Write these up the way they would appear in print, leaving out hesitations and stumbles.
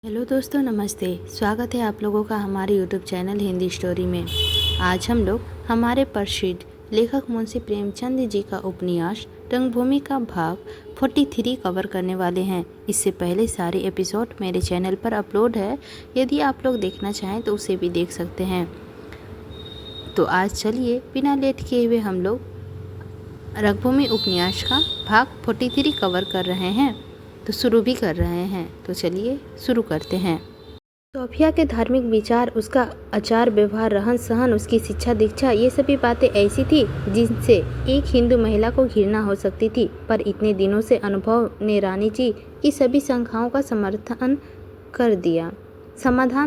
Hello दोस्तों, नमस्ते। स्वागत है आप लोगों का हमारे यूट्यूब चैनल हिंदी स्टोरी में। आज हम लोग हमारे प्रसिद्ध लेखक मुंशी प्रेमचंद जी का उपन्यास रंगभूमि का भाग 43 कवर करने वाले हैं। इससे पहले सारे एपिसोड मेरे चैनल पर अपलोड है, यदि आप लोग देखना चाहें तो उसे भी देख सकते हैं। तो आज चलिए बिना लेट किए हुए हम लोग रंगभूमि उपन्यास का भाग 43 कवर कर रहे हैं, तो शुरू भी कर रहे हैं। तो चलिए शुरू करते हैं। सोफिया के धार्मिक विचार, उसका आचार व्यवहार, रहन सहन, उसकी शिक्षा दीक्षा, ये सभी बातें ऐसी थी जिनसे एक हिंदू महिला को घृणा हो सकती थी। पर इतने दिनों से अनुभव ने रानी जी की सभी शंकाओं का समाधान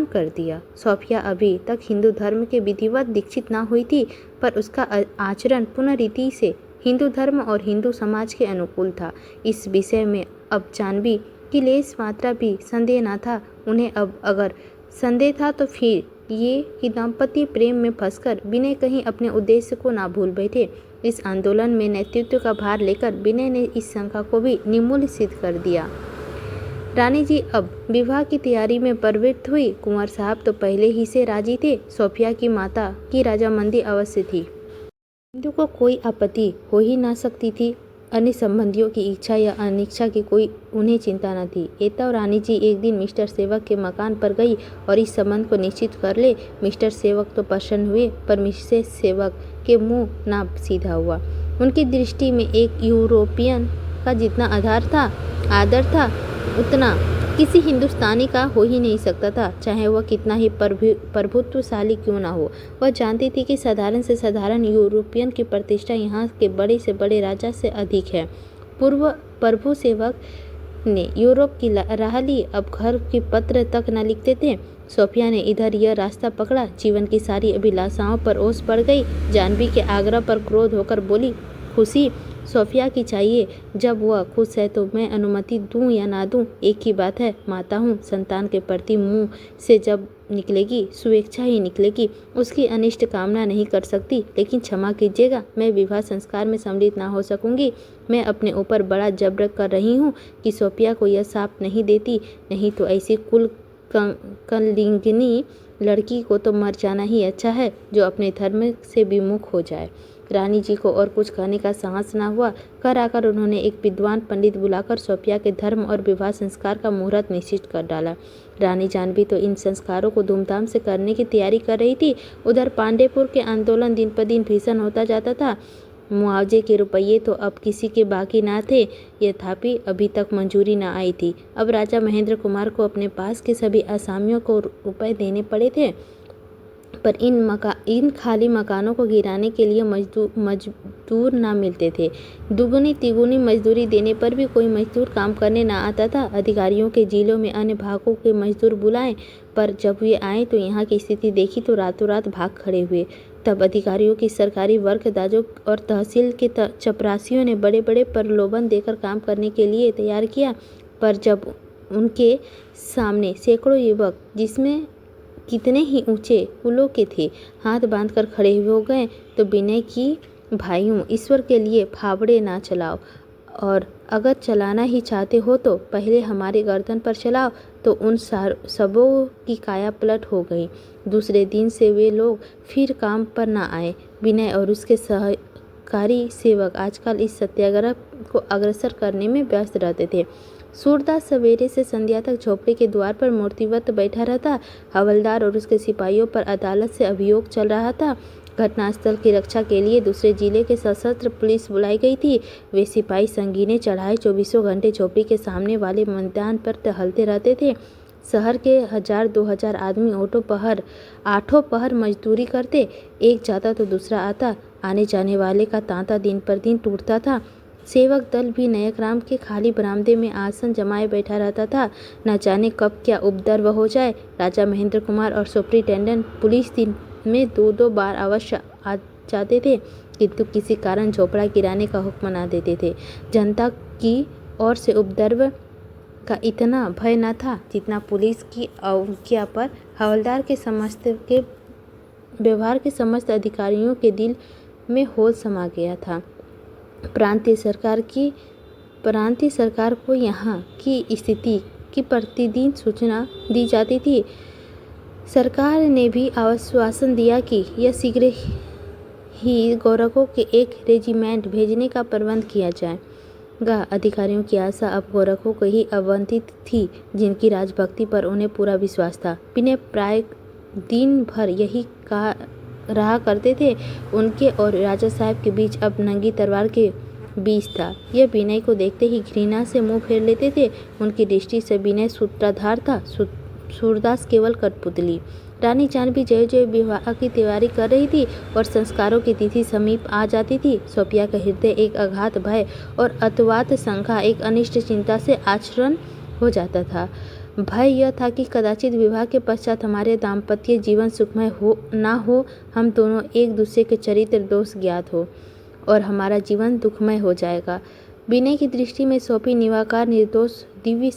कर दिया। सोफिया अभी तक हिंदू धर्म के विधिवत दीक्षित न हुई थी, पर उसका आचरण पूर्ण रीति से हिंदू धर्म और हिंदू समाज के अनुकूल था। इस विषय में अब जानवी की लेस मात्रा भी संदेह न था। उन्हें अब अगर संदेह था तो फिर ये कि दाम्पत्य प्रेम में फंसकर विनय कहीं अपने उद्देश्य को ना भूल बैठे। इस आंदोलन में नेतृत्व का भार लेकर विनय ने इस शंका को भी निर्मूल सिद्ध कर दिया। रानी जी अब विवाह की तैयारी में प्रवृत्त हुई। कुंवर साहब तो पहले ही से राजी थे। सोफिया की माता की रजामंदी अवश्य थी। हिंदू को कोई आपत्ति हो ही ना सकती थी। अन्य संबंधियों की इच्छा या अनिच्छा की कोई उन्हें चिंता न थी। एता और रानी जी एक दिन मिस्टर सेवक के मकान पर गई और इस संबंध को निश्चित कर ले। मिस्टर सेवक तो प्रसन्न हुए, पर मिसेस सेवक के मुंह ना सीधा हुआ। उनकी दृष्टि में एक यूरोपियन का जितना आदर था उतना किसी हिंदुस्तानी का हो ही नहीं सकता था, चाहे वह कितना ही प्रभुत्वशाली क्यों ना हो। वह जानती थी कि साधारण से साधारण यूरोपियन की प्रतिष्ठा यहाँ के बड़े से बड़े राजा से अधिक है। प्रभु सेवक ने यूरोप की राह ली, अब घर की पत्र तक न लिखते थे। सोफिया ने इधर यह रास्ता पकड़ा। जीवन की सारी अभिलाषाओं पर ओस पड़ गई। जानवी के आग्रह पर क्रोध होकर बोली, खुशी सोफिया की चाहिए। जब वह खुश है तो मैं अनुमति दूं या ना दूं, एक ही बात है। माता हूँ, संतान के प्रति मुंह से जब निकलेगी स्वेच्छा ही निकलेगी। उसकी अनिष्ट कामना नहीं कर सकती, लेकिन क्षमा कीजिएगा, मैं विवाह संस्कार में सम्मिलित ना हो सकूंगी। मैं अपने ऊपर बड़ा जब्र कर रही हूँ कि सोफिया को यह साप नहीं देती, नहीं तो ऐसी कुल कलिंगनी लड़की को तो मर जाना ही अच्छा है, जो अपने धर्म से विमुख हो जाए। रानी जी को और कुछ कहने का साहस न हुआ। घर आकर उन्होंने एक विद्वान पंडित बुलाकर सोफिया के धर्म और विवाह संस्कार का मुहूर्त निश्चित कर डाला। रानी जानवी तो इन संस्कारों को धूमधाम से करने की तैयारी कर रही थी। उधर पांडेपुर के आंदोलन दिन पर दिन भीषण होता जाता था। मुआवजे के रुपये तो अब किसी के बाकी ना थे, यथापि अभी तक मंजूरी न आई थी। अब राजा महेंद्र कुमार को अपने पास के सभी आसामियों को रुपए देने पड़े थे, पर इन खाली मकानों को गिराने के लिए मजदूर ना मिलते थे। दुगुनी तिगुनी मजदूरी देने पर भी कोई मजदूर काम करने ना आता था। अधिकारियों के जिलों में अन्य भागों के मजदूर बुलाएं, पर जब वे आए तो यहाँ की स्थिति देखी तो रातों रात भाग खड़े हुए। तब अधिकारियों की सरकारी वर्कदाजों और तहसील के चपरासियों ने बड़े बड़े प्रलोभन देकर काम करने के लिए तैयार किया, पर जब उनके सामने सैकड़ों युवक, जिसमें कितने ही ऊंचे कुलों के थे, हाथ बांधकर खड़े हो गए, तो विनय की, भाइयों, ईश्वर के लिए फावड़े ना चलाओ, और अगर चलाना ही चाहते हो तो पहले हमारे गर्दन पर चलाओ। तो उन सबों की काया पलट हो गई। दूसरे दिन से वे लोग फिर काम पर ना आए। विनय और उसके सहकारी सेवक आजकल इस सत्याग्रह को अग्रसर करने में व्यस्त रहते थे। सूरदास सवेरे से संध्या तक झोपड़ी के द्वार पर मूर्तिवत बैठा रहता। हवलदार और उसके सिपाहियों पर अदालत से अभियोग चल रहा था। घटनास्थल की रक्षा के लिए दूसरे जिले के सशस्त्र पुलिस बुलाई गई थी। वे सिपाही संगीने चढ़ाए 24 घंटे झोपड़ी के सामने वाले मैदान पर टहलते रहते थे। शहर के 1000-2000 आदमी आठों पहर मजदूरी करते। एक जाता तो दूसरा आता। आने जाने वाले का तांता दिन पर दिन टूटता था। सेवक दल भी नयकराम के खाली बरामदे में आसन जमाए बैठा रहता था। न जाने कब क्या उपद्रव हो जाए। राजा महेंद्र कुमार और सुप्रिंटेंडेंट पुलिस दिन में 2-2 बार अवश्य आ जाते थे, किंतु किसी कारण झोपड़ा गिराने का हुक्म न देते थे। जनता की ओर से उपद्रव का इतना भय न था जितना पुलिस की अवज्ञा पर हवलदार के व्यवहार के समस्त अधिकारियों के दिल में होल समा गया था। प्रांतीय सरकार को यहाँ की स्थिति की प्रतिदिन सूचना दी जाती थी। सरकार ने भी आश्वासन दिया कि यह शीघ्र ही गोरखों के एक रेजिमेंट भेजने का प्रबंध किया जाएगा। अधिकारियों की आशा अब गोरखों को ही आवंटित थी, जिनकी राजभक्ति पर उन्हें पूरा विश्वास था। विनय प्राय दिन भर यही रहा करते थे। उनके और राजा साहब के बीच अब नंगी तलवार के बीच था। यह विनय को देखते ही घृणा से मुंह फेर लेते थे। उनकी दृष्टि से विनय सूत्रधार था, सूरदास केवल कठपुतली। रानी जानवी जय जय विवाह की तैयारी कर रही थी और संस्कारों की तिथि समीप आ जाती थी। सोफिया का हृदय एक अगाध भय और अतवात शंका, एक अनिष्ट चिंता से आचरण हो जाता था। भय यह था कि कदाचित विवाह के पश्चात हमारे दाम्पत्य जीवन सुखमय हो ना हो, हम दोनों एक दूसरे के चरित्र दोष ज्ञात हो और हमारा जीवन दुखमय हो जाएगा। विनय की दृष्टि में सोफी निराकार, निर्दोष, दिव्य,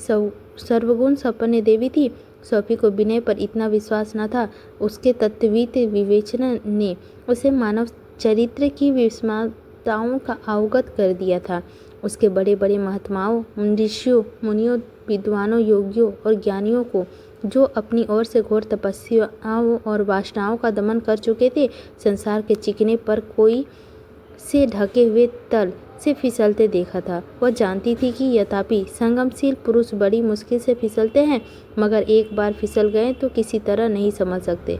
सर्वगुण संपन्न देवी थी। सोफी को विनय पर इतना विश्वास न था। उसके तत्वित विवेचना ने उसे मानव चरित्र की विषमताओं का अवगत कर दिया था। उसके बड़े बड़े महात्माओं, ऋषियों, मुनियों, विद्वानों, योगियों और ज्ञानियों को, जो अपनी ओर से घोर तपस्याओं और वासनाओं का दमन कर चुके थे, संसार के चिकने पर कोई से ढके हुए तल से फिसलते देखा था। वह जानती थी कि यद्यपि संगमशील पुरुष बड़ी मुश्किल से फिसलते हैं, मगर एक बार फिसल गए तो किसी तरह नहीं समझ सकते।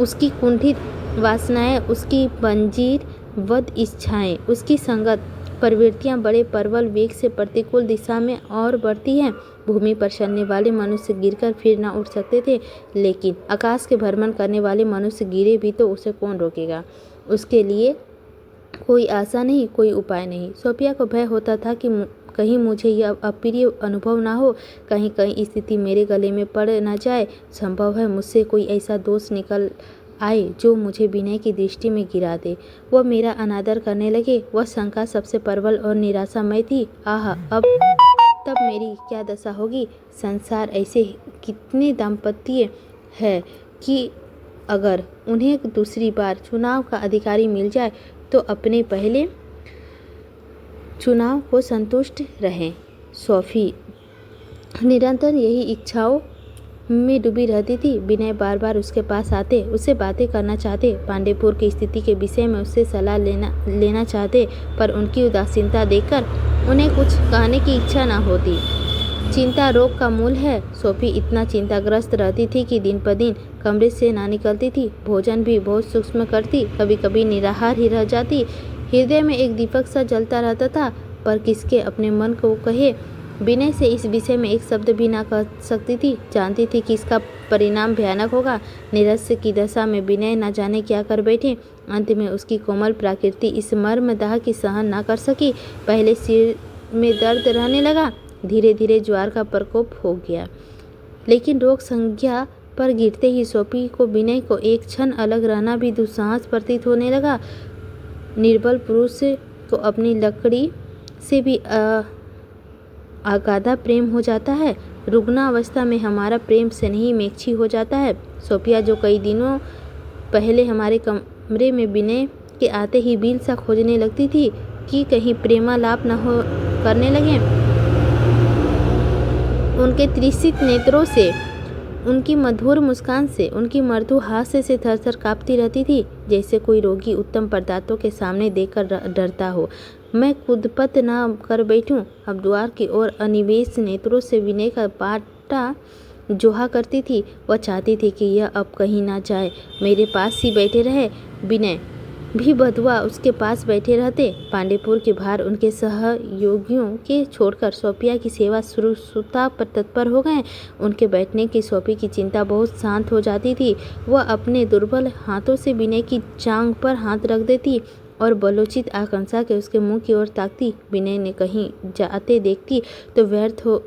उसकी कुंठित वासनाएं, उसकी बंजीर वध इच्छाएं, उसकी संगत प्रवृत्तियां बड़े प्रबल वेग से प्रतिकूल दिशा में और बढ़ती हैं। भूमि पर चलने वाले मनुष्य गिरकर फिर न उठ सकते थे, लेकिन आकाश के भ्रमण करने वाले मनुष्य गिरे भी तो उसे कौन रोकेगा। उसके लिए कोई आशा नहीं, कोई उपाय नहीं। सोफिया को भय होता था कि कहीं मुझे यह अप्रिय अनुभव ना हो, कहीं कहीं स्थिति मेरे गले में पड़ न जाए। संभव है मुझसे कोई ऐसा दोष निकल आए जो मुझे विनय की दृष्टि में गिरा दे, वह मेरा अनादर करने लगे। वह शंका सबसे प्रबल और निराशामय थी। आह, अब तब मेरी क्या दशा होगी। संसार ऐसे कितने दाम्पत्य है कि अगर उन्हें दूसरी बार चुनाव का अधिकारी मिल जाए तो अपने पहले चुनाव को संतुष्ट रहें। सोफी निरंतर यही इच्छाओं में डूबी रहती थी। विनय बार बार उसके पास आते, उससे बातें करना चाहते, पांडेपुर की स्थिति के विषय में उससे सलाह लेना चाहते, पर उनकी उदासीनता देखकर उन्हें कुछ कहने की इच्छा न होती। चिंता रोग का मूल है। सोफी इतना चिंताग्रस्त रहती थी कि दिन पर दिन कमरे से ना निकलती थी। भोजन भी बहुत सूक्ष्म करती, कभी कभी निराहार ही रह जाती। हृदय में एक दीपक सा जलता रहता था, पर किसके अपने मन को कहे। विनय से इस विषय में एक शब्द भी ना कह सकती थी। जानती थी कि इसका परिणाम भयानक होगा। निरस्य की दशा में विनय न जाने क्या कर बैठे। अंत में उसकी कोमल प्रकृति इस मर्मदाह की सहन ना कर सकी। पहले सिर में दर्द रहने लगा, धीरे धीरे ज्वार का प्रकोप हो गया। लेकिन रोग संज्ञा पर गिरते ही सोफी को विनय को एक क्षण अलग रहना भी दुस्साहस प्रतीत होने लगा। निर्बल पुरुष को अपनी लकड़ी से भी अगाधा प्रेम हो जाता है। रुग्णावस्था में हमारा प्रेम स्नेही मेक्षी हो जाता है। सोफिया, जो कई दिनों पहले हमारे कमरे में विनय के आते ही बिल सा खोजने लगती थी कि कहीं प्रेमालाप न हो करने लगे, उनके त्रिषित नेत्रों से, उनकी मधुर मुस्कान से, उनकी मृदु हास्य से थरथर कांपती रहती थी, जैसे कोई रोगी उत्तम पदार्थों के सामने देखकर डरता हो। मैं कुदपत न कर बैठूं। अब द्वार की ओर अनिवेश नेत्रों से विनय का पाटा जोहा करती थी। वह चाहती थी कि यह अब कहीं ना जाए, मेरे पास ही बैठे रहे। विनय भी बधुआ उसके पास बैठे रहते। पांडेपुर के भार उनके सहयोगियों के छोड़कर सोफिया की सेवा शुश्रूषा पर तत्पर हो गए। उनके बैठने की सोफी की चिंता बहुत शांत हो जाती थी। वह अपने दुर्बल हाथों से विनय की जांघ पर हाथ रख देती और बलोचित आकांक्षा के उसके मुंह की ओर ताकती। विनय ने कहीं जाते देखती तो व्यर्थ हो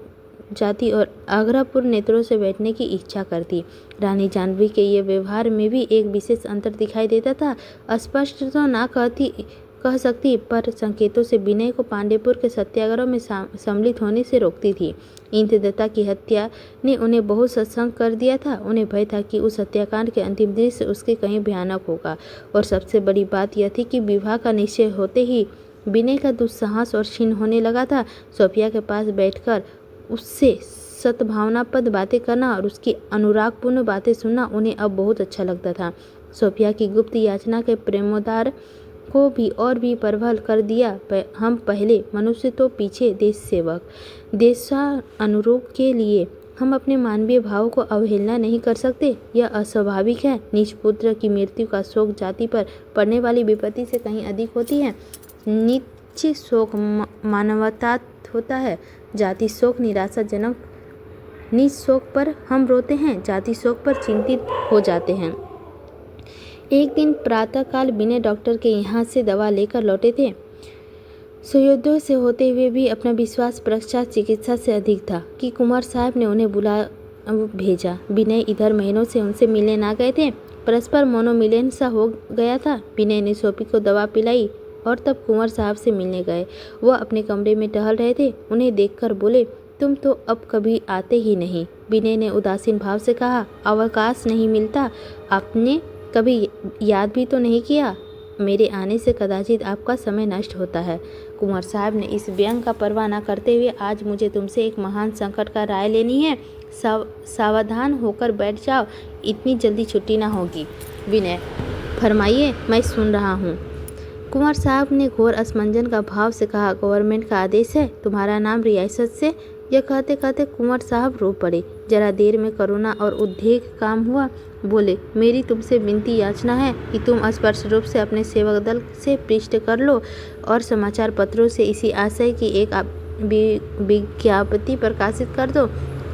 जाती और आग्रहपूर्ण नेत्रों से बैठने की इच्छा करती। रानी जानवी के ये व्यवहार में भी एक विशेष अंतर दिखाई देता था। स्पष्ट तो ना कह सकती, पर संकेतों से विनय को पांडेपुर के सत्याग्रह में सम्मिलित होने से रोकती थी। इंद्रदत्ता की हत्या ने उन्हें बहुत सत्संग कर दिया था। उन्हें भय था कि उस हत्याकांड के अंतिम दृश्य उसके कहीं भयानक होगा। और सबसे बड़ी बात यह थी कि विवाह का निश्चय होते ही विनय का दुस्साहस और क्षीण होने लगा था। सोफिया के पास बैठकर उससे सद्भावनापद बातें करना और उसकी अनुरागपूर्ण बातें सुनना उन्हें अब बहुत अच्छा लगता था। सोफिया की गुप्त याचना के प्रेमोद्गार को भी और भी प्रबल कर दिया। हम पहले मनुष्य तो पीछे देश सेवक, देशानुरूप के लिए हम अपने मानवीय भाव को अवहेलना नहीं कर सकते। यह अस्वाभाविक है। निज पुत्र की मृत्यु का शोक जाति पर पड़ने वाली विपत्ति से कहीं अधिक होती है। नीच शोक मानवता होता है, जाति शोक निराशाजनक। निज शोक पर हम रोते हैं, जाति शोक पर चिंतित हो जाते हैं। एक दिन प्रातःकाल विनय डॉक्टर के यहाँ से दवा लेकर लौटे थे। सूर्योदय से होते हुए भी अपना विश्वास प्रख्यात चिकित्सा से अधिक था कि कुमार साहब ने उन्हें बुला भेजा। विनय इधर महीनों से उनसे मिलने ना गए थे। परस्पर मनोमिलन सा हो गया था। विनय ने सोफी को दवा पिलाई और तब कुंवर साहब से मिलने गए। वह अपने कमरे में टहल रहे थे। उन्हें देखकर बोले, तुम तो अब कभी आते ही नहीं। विनय ने उदासीन भाव से कहा, अवकाश नहीं मिलता। आपने कभी याद भी तो नहीं किया। मेरे आने से कदाचित आपका समय नष्ट होता है। कुंवर साहब ने इस व्यंग का परवाह न करते हुए, आज मुझे तुमसे एक महान संकट का राय लेनी है। सावधान होकर बैठ जाओ, इतनी जल्दी छुट्टी ना होगी। विनय, फरमाइए, मैं सुन रहा हूँ। कुंवर साहब ने घोर असमंजन का भाव से कहा, गवर्नमेंट का आदेश है तुम्हारा नाम रियासत से। यह कहते कहते कुंवर साहब रो पड़े। जरा देर में करुणा और उद्वेग काम हुआ। बोले, मेरी तुमसे विनती याचना है कि तुम स्पष्ट रूप से अपने सेवक दल से पृष्ठ कर लो और समाचार पत्रों से इसी आशय की एक विज्ञप्ति प्रकाशित कर दो।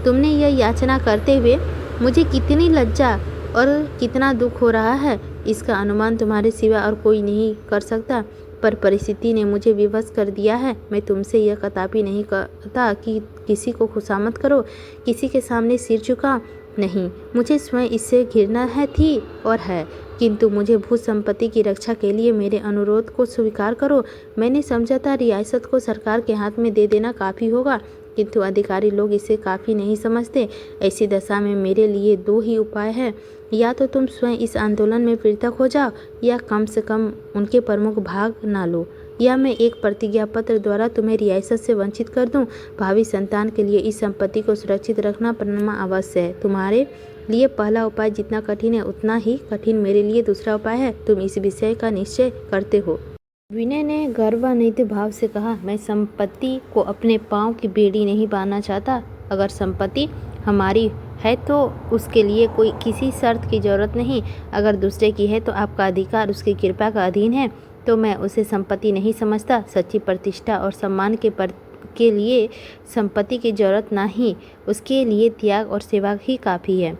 तुमने यह याचना करते हुए मुझे कितनी लज्जा और कितना दुख हो रहा है, इसका अनुमान तुम्हारे सिवा और कोई नहीं कर सकता। पर परिस्थिति ने मुझे विवश कर दिया है। मैं तुमसे यह कदापि नहीं कहता कि किसी को खुशामद करो, किसी के सामने सिर झुकाओ। नहीं, मुझे स्वयं इससे घृणा थी और है, किंतु मुझे भू संपत्ति की रक्षा के लिए मेरे अनुरोध को स्वीकार करो। मैंने समझा था रियासत को सरकार के हाथ में दे देना काफ़ी होगा, किंतु अधिकारी लोग इसे काफ़ी नहीं समझते। ऐसी दशा में मेरे लिए दो ही उपाय हैं, या तो तुम स्वयं इस आंदोलन में पृथक हो जाओ, या कम से कम उनके प्रमुख भाग ना लो, या मैं एक प्रतिज्ञा पत्र द्वारा तुम्हें रियासत से वंचित कर दूं। भावी संतान के लिए इस संपत्ति को सुरक्षित रखना पड़ना अवश्य है। तुम्हारे लिए पहला उपाय जितना कठिन है, उतना ही कठिन मेरे लिए दूसरा उपाय है। तुम इस विषय का निश्चय करते हो। विनय ने गर्वान्वित भाव से कहा, मैं संपत्ति को अपने पांव की बेड़ी नहीं बांधना चाहता। अगर संपत्ति हमारी है तो उसके लिए कोई किसी शर्त की जरूरत नहीं। अगर दूसरे की है तो आपका अधिकार उसकी कृपा का अधीन है, तो मैं उसे संपत्ति नहीं समझता। सच्ची प्रतिष्ठा और सम्मान के लिए संपत्ति की जरूरत नहीं, उसके लिए त्याग और सेवा ही काफ़ी है।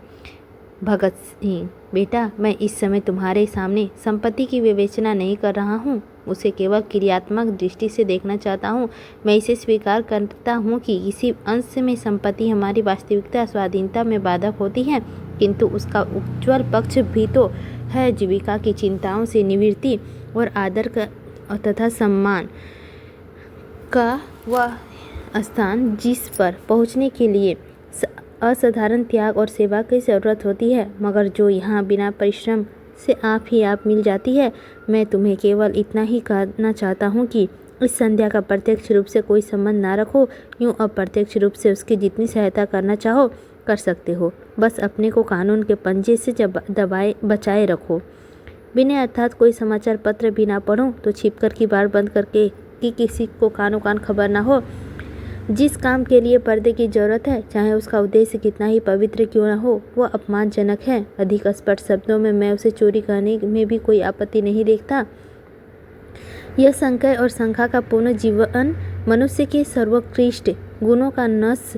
भगत सिंह, बेटा, मैं इस समय तुम्हारे सामने संपत्ति की विवेचना नहीं कर रहा हूँ, उसे केवल क्रियात्मक दृष्टि से देखना चाहता हूँ। मैं इसे स्वीकार करता हूँ कि किसी अंश में संपत्ति हमारी वास्तविकता स्वाधीनता में बाधक होती है, किंतु उसका उज्ज्वल पक्ष भी तो है। जीविका की चिंताओं से निवृत्ति और आदर का तथा सम्मान का वह स्थान जिस पर पहुँचने के लिए असाधारण त्याग और सेवा की ज़रूरत होती है, मगर जो यहाँ बिना परिश्रम से आप ही आप मिल जाती है। मैं तुम्हें केवल इतना ही कहना चाहता हूँ कि इस संध्या का प्रत्यक्ष रूप से कोई संबंध ना रखो। यूँ अप्रत्यक्ष रूप से उसकी जितनी सहायता करना चाहो कर सकते हो। बस अपने को कानून के पंजे से दबाए बचाए रखो। बिना अर्थात कोई समाचार पत्र भी ना पढ़ो तो छिपकर की बार बंद करके कि किसी को कानो कान खबर ना हो। जिस काम के लिए पर्दे की जरूरत है, चाहे उसका उद्देश्य कितना ही पवित्र क्यों न हो, वह अपमानजनक है। अधिक स्पष्ट शब्दों में मैं उसे चोरी करने में भी कोई आपत्ति नहीं देखता। यह संशय और शंका का पूर्ण जीवन मनुष्य के सर्वोत्कृष्ट गुणों का नाश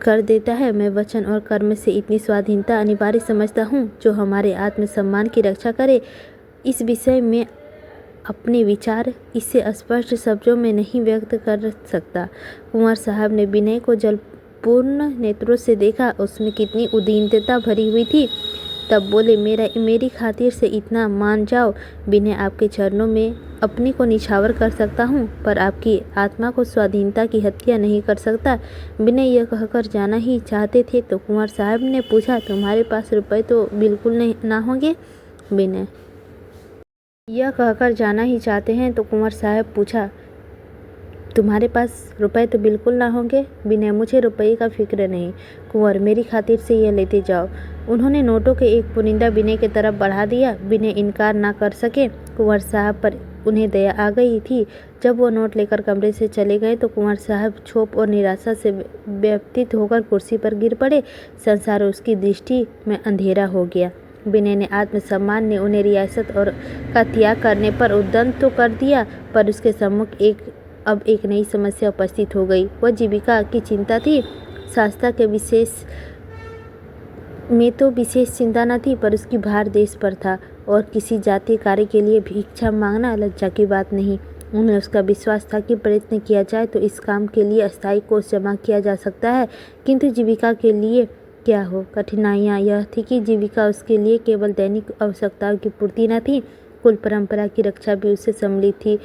कर देता है। मैं वचन और कर्म से इतनी स्वाधीनता अनिवार्य समझता हूँ जो हमारे आत्मसम्मान की रक्षा करे। इस विषय में अपने विचार इससे स्पष्ट शब्दों में नहीं व्यक्त कर सकता। कुंवर साहब ने विनय को जलपूर्ण नेत्रों से देखा। उसमें कितनी उदीनता भरी हुई थी। तब बोले, मेरी खातिर से इतना मान जाओ। विनय, आपके चरणों में अपने को निछावर कर सकता हूँ, पर आपकी आत्मा को स्वाधीनता की हत्या नहीं कर सकता। विनय यह कहकर जाना ही चाहते थे तो कुंवर साहब ने पूछा, तुम्हारे पास रुपए तो बिल्कुल नहीं ना होंगे? विनय यह कहकर जाना ही चाहते हैं तो कुंवर साहब पूछा, तुम्हारे पास रुपए तो बिल्कुल ना होंगे? विनय, मुझे रुपये का फिक्र नहीं कुंवर, मेरी खातिर से यह लेते जाओ। उन्होंने नोटों के एक पुनिंदा विनय की तरफ बढ़ा दिया। विनय इनकार ना कर सके। कुंवर साहब पर उन्हें दया आ गई थी। जब वो नोट लेकर कमरे से चले गए तो कुंवर साहब क्षोभ और निराशा से व्यथित होकर कुर्सी पर गिर पड़े। संसार उसकी दृष्टि में अंधेरा हो गया। विनय ने आत्मसम्मान ने उन्हें रियासत और का त्याग करने पर उद्यम तो कर दिया, पर उसके सम्मुख अब एक नई समस्या उपस्थित हो गई। वह जीविका की चिंता थी। शास्त्रा के विशेष में तो विशेष चिंता न थी, पर उसकी भार देश पर था और किसी जातीय कार्य के लिए भिक्षा मांगना लज्जा की बात नहीं। उन्हें उसका विश्वास था कि प्रयत्न किया जाए तो इस काम के लिए अस्थायी कोष जमा किया जा सकता है, किंतु जीविका के लिए क्या हो? कठिनाइयाँ यह थी कि जीविका उसके लिए केवल दैनिक आवश्यकताओं की पूर्ति न थी, कुल परंपरा की रक्षा भी उससे सम्मिलित थी।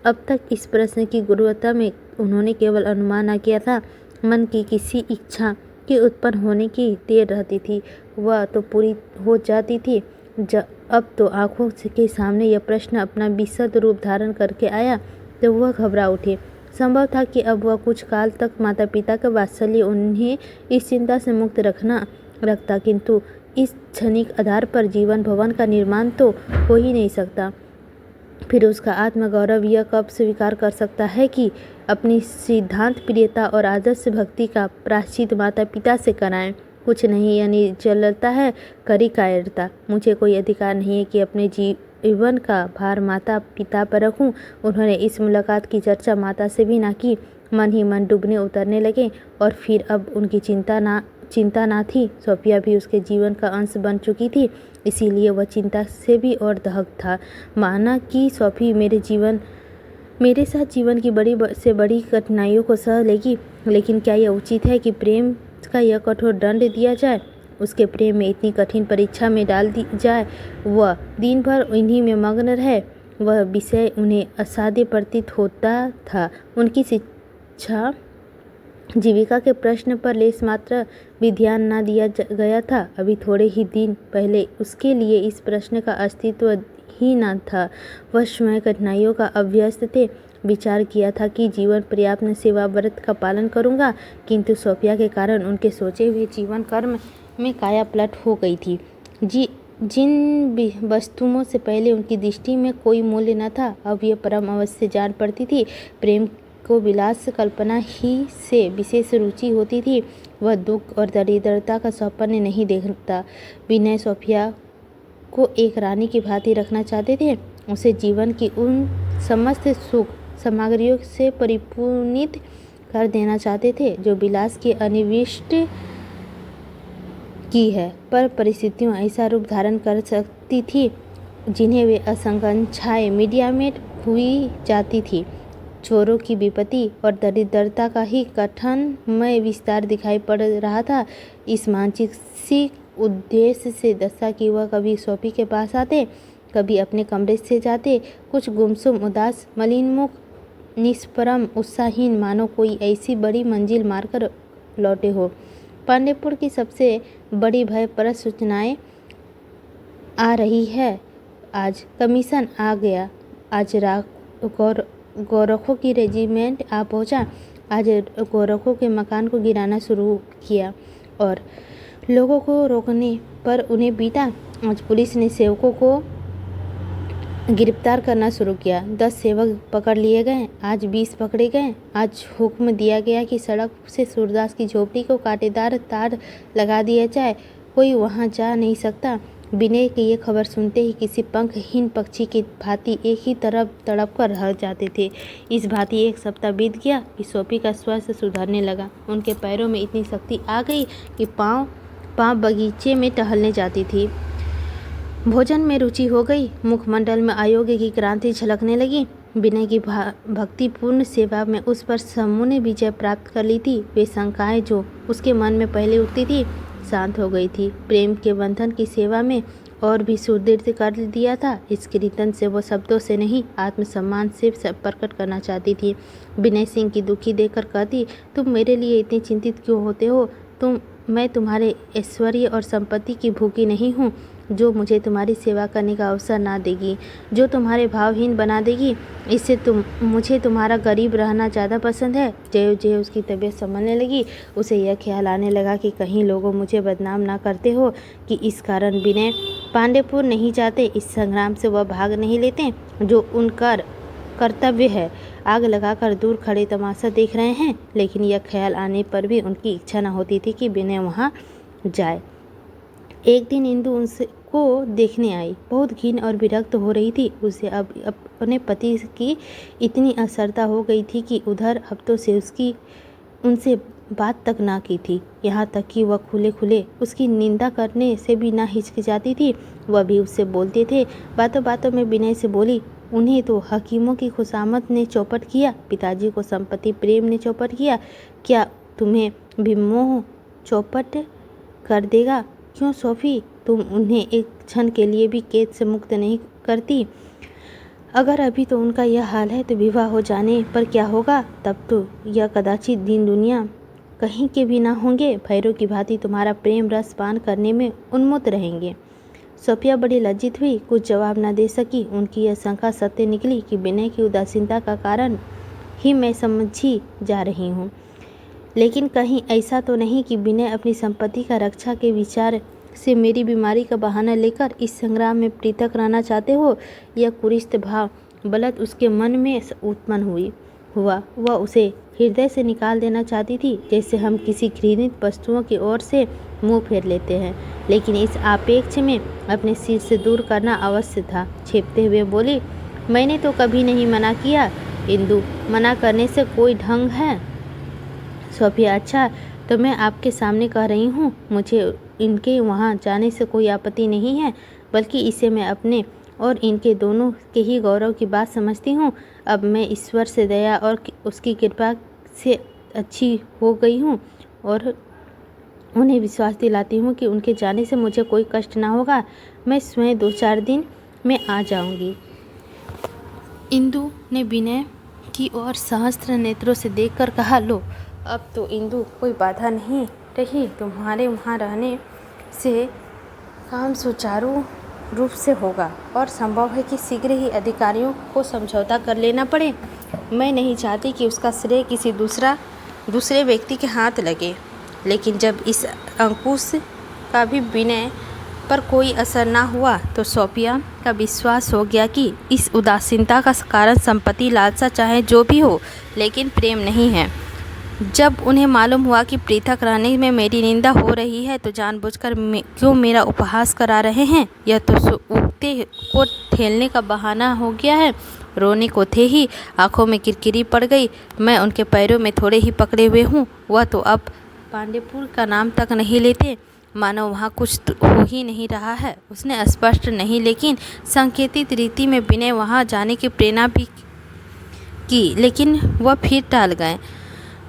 अब तक इस प्रश्न की गुरुत्वता में उन्होंने केवल अनुमान न किया था। मन की किसी इच्छा के उत्पन्न होने की देर रहती थी, वह तो पूरी हो जाती थी। अब तो आंखों के सामने यह प्रश्न अपना विशद रूप धारण करके आया तो वह घबरा उठे। संभव था कि अब वह कुछ काल तक माता पिता का वात्सल्य उन्हें इस चिंता से मुक्त रखता, किंतु इस क्षणिक आधार पर जीवन भवन का निर्माण तो हो ही नहीं सकता। फिर उसका आत्मगौरव यह कब स्वीकार कर सकता है कि अपनी सिद्धांत प्रियता और आदर्श भक्ति का प्रायश्चित माता पिता से कराएं? कुछ नहीं, यह निर्जलता है, करी कायरता। मुझे कोई अधिकार नहीं है कि अपने जीवन का भार माता पिता पर रखूं। उन्होंने इस मुलाकात की चर्चा माता से भी ना की। मन ही मन डूबने उतरने लगे और फिर अब उनकी चिंता ना थी। सोफिया भी उसके जीवन का अंश बन चुकी थी, इसीलिए वह चिंता से भी और दहक था। माना कि सोफी मेरे साथ जीवन की बड़ी से बड़ी कठिनाइयों को सह लेगी, लेकिन क्या यह उचित है कि प्रेम का यह कठोर दंड दिया जाए, उसके प्रेम में इतनी कठिन परीक्षा में डाल दी जाए? वह दिन भर इन्हीं में मग्न रहे। वह विषय उन्हें असाध्य प्रतीत होता था। उनकी शिक्षा जीविका के प्रश्न पर लेस मात्र भी ध्यान न दिया गया था। अभी थोड़े ही दिन पहले उसके लिए इस प्रश्न का अस्तित्व ही न था। वह स्वयं कठिनाइयों का अभ्यस्त थे। विचार किया था कि जीवन पर्याप्त सेवा व्रत का पालन करूंगा, किंतु सोफिया के कारण उनके सोचे हुए जीवन कर्म में काया पलट हो गई थी। जिन वस्तुओं से पहले उनकी दृष्टि में कोई मूल्य न था, अब यह परम अवश्य जान पड़ती थी। प्रेम को विलास कल्पना ही से विशेष रुचि होती थी। वह दुख और दरिद्रता का सौपन्य नहीं देखता। विनय सोफिया को एक रानी की भांति रखना चाहते थे। उसे जीवन की उन समस्त सुख सामग्रियों से परिपूर्णित कर देना चाहते थे जो विलास की अनिविष्ट की है, पर परिस्थितियां ऐसा रूप धारण कर सकती थी जिन्हें वे असंख्याएं मीडिया में हुई जाती थी। चोरों की विपत्ति और दरिद्रता का ही कठिनमय विस्तार दिखाई पड़ रहा था। इस मानसिक उद्देश्य से दस्ता कि वह कभी सोफी के पास आते, कभी अपने कमरे से जाते, कुछ गुमसुम उदास मलिनमुख निष्प्रम उत्साहहीन, मानो कोई ऐसी बड़ी मंजिल मारकर लौटे हो। पांडेपुर की सबसे बड़ी भयप्रद सूचनाएं आ रही है। आज कमीशन आ गया, आज गोरखों की रेजिमेंट आ पहुंचा, आज गोरखों के मकान को गिराना शुरू किया और लोगों को रोकने पर उन्हें पीटा। आज पुलिस ने सेवकों को गिरफ्तार करना शुरू किया। 10 सेवक पकड़ लिए गए, आज 20 पकड़े गए। आज हुक्म दिया गया कि सड़क से सूरदास की झोपड़ी को कांटेदार तार लगा दिया जाए, कोई वहां जा नहीं सकता। विनय की ये खबर सुनते ही किसी पंखहीन पक्षी की भांति एक ही तरफ तड़प कर रह जाते थे। इस भांति एक सप्ताह बीत गया कि सोफी का स्वास्थ्य सुधरने लगा। उनके पैरों में इतनी शक्ति आ गई कि पाँव बगीचे में टहलने जाती थी। भोजन में रुचि हो गई, मुखमंडल में अयोग्य की क्रांति झलकने लगी। विनय की भक्तिपूर्ण सेवा में उस पर समूह ने विजय प्राप्त कर ली थी। वे शंकाएं जो उसके मन में पहले उठती थी शांत हो गई थी। प्रेम के बंधन की सेवा में और भी सुदृढ़ कर दिया था। इस कीर्तन से वो शब्दों से नहीं, आत्मसम्मान से प्रकट करना चाहती थी। विनय सिंह की दुखी देखकर कहती, तुम मेरे लिए इतने चिंतित क्यों होते हो? मैं तुम्हारे ऐश्वर्य और संपत्ति की भूखी नहीं हूँ। जो मुझे तुम्हारी सेवा करने का अवसर ना देगी, जो तुम्हारे भावहीन बना देगी। इससे मुझे तुम्हारा गरीब रहना ज़्यादा पसंद है। ज्यों ज्यों उसकी तबीयत संभलने लगी, उसे यह ख्याल आने लगा कि कहीं लोगों मुझे बदनाम ना करते हो कि इस कारण विनय पांडेपुर नहीं जाते, इस संग्राम से वह भाग नहीं लेते जो उनका कर्तव्य है। आग लगाकर दूर खड़े तमाशा देख रहे हैं, लेकिन यह ख्याल आने पर भी उनकी इच्छा न होती थी कि विनय वहाँ जाए। एक दिन इंदु उनको देखने आई। बहुत घिन और विरक्त हो रही थी। उसे अब अपने पति की इतनी असरता हो गई थी कि उधर हफ्तों से उनसे बात तक ना की थी। यहाँ तक कि वह खुले खुले उसकी निंदा करने से भी ना हिचकिचाती थी। वह भी उससे बोलते थे। बातों बातों में विनय से बोली, उन्हें तो हकीमों की खुशामद ने चौपट किया, पिताजी को संपत्ति प्रेम ने चौपट किया, क्या तुम्हें भी मोह चौपट कर देगा? क्यों सोफी, तुम उन्हें एक क्षण के लिए भी कैद से मुक्त नहीं करती? अगर अभी तो उनका यह हाल है तो विवाह हो जाने पर क्या होगा? तब तो यह कदाचित दिन दुनिया कहीं के भी ना होंगे, भैरव की भांति तुम्हारा प्रेम रस पान करने में उन्मुक्त रहेंगे। सोफिया बड़ी लज्जित हुई, कुछ जवाब न दे सकी। उनकी यह शंका सत्य निकली कि विनय की उदासीनता का कारण ही मैं समझी जा रही हूँ। लेकिन कहीं ऐसा तो नहीं कि विनय अपनी संपत्ति का रक्षा के विचार से मेरी बीमारी का बहाना लेकर इस संग्राम में पृथक रहना चाहते हो? यह कुरिष्ठ भाव बलत उसके मन में उत्पन्न हुआ। वह उसे हृदय से निकाल देना चाहती थी, जैसे हम किसी घृणित वस्तुओं की ओर से मुंह फेर लेते हैं, लेकिन इस आपेक्ष में अपने सिर से दूर करना अवश्य था। छेपते हुए बोली, मैंने तो कभी नहीं मना किया इंदु, मना करने से कोई ढंग है? सोफिया, अच्छा तो मैं आपके सामने कह रही हूँ, मुझे इनके वहाँ जाने से कोई आपत्ति नहीं है, बल्कि इसे मैं अपने और इनके दोनों के ही गौरव की बात समझती हूँ। अब मैं ईश्वर से दया और उसकी कृपा से अच्छी हो गई हूँ और उन्हें विश्वास दिलाती हूँ कि उनके जाने से मुझे कोई कष्ट ना होगा। मैं स्वयं 2-4 दिन में आ जाऊँगी। इंदु ने विनय की ओर सहस्त्र नेत्रों से देखकर कहा, लो अब तो इंदु कोई बाधा नहीं रही। तुम्हारे वहाँ रहने से काम सुचारू रूप से होगा और संभव है कि शीघ्र ही अधिकारियों को समझौता कर लेना पड़े। मैं नहीं चाहती कि उसका श्रेय किसी दूसरे व्यक्ति के हाथ लगे। लेकिन जब इस अंकुश का भी विनय पर कोई असर ना हुआ तो सोफिया का विश्वास हो गया कि इस उदासीनता का कारण संपत्ति, लालसा चाहे जो भी हो, लेकिन प्रेम नहीं है। जब उन्हें मालूम हुआ कि पृथक रहने में मेरी निंदा हो रही है तो जानबूझकर क्यों मेरा उपहास करा रहे हैं? यह तो उगते को ठेलने का बहाना हो गया है। रोने को थे ही आंखों में किरकिरी पड़ गई। मैं उनके पैरों में थोड़े ही पकड़े हुए हूँ। वह तो अब पांडेपुर का नाम तक नहीं लेते, मानो वहाँ कुछ हो ही नहीं रहा है। उसने स्पष्ट नहीं लेकिन संकेतित रीति में विनय वहाँ जाने की प्रेरणा भी की, लेकिन वह फिर टाल गए।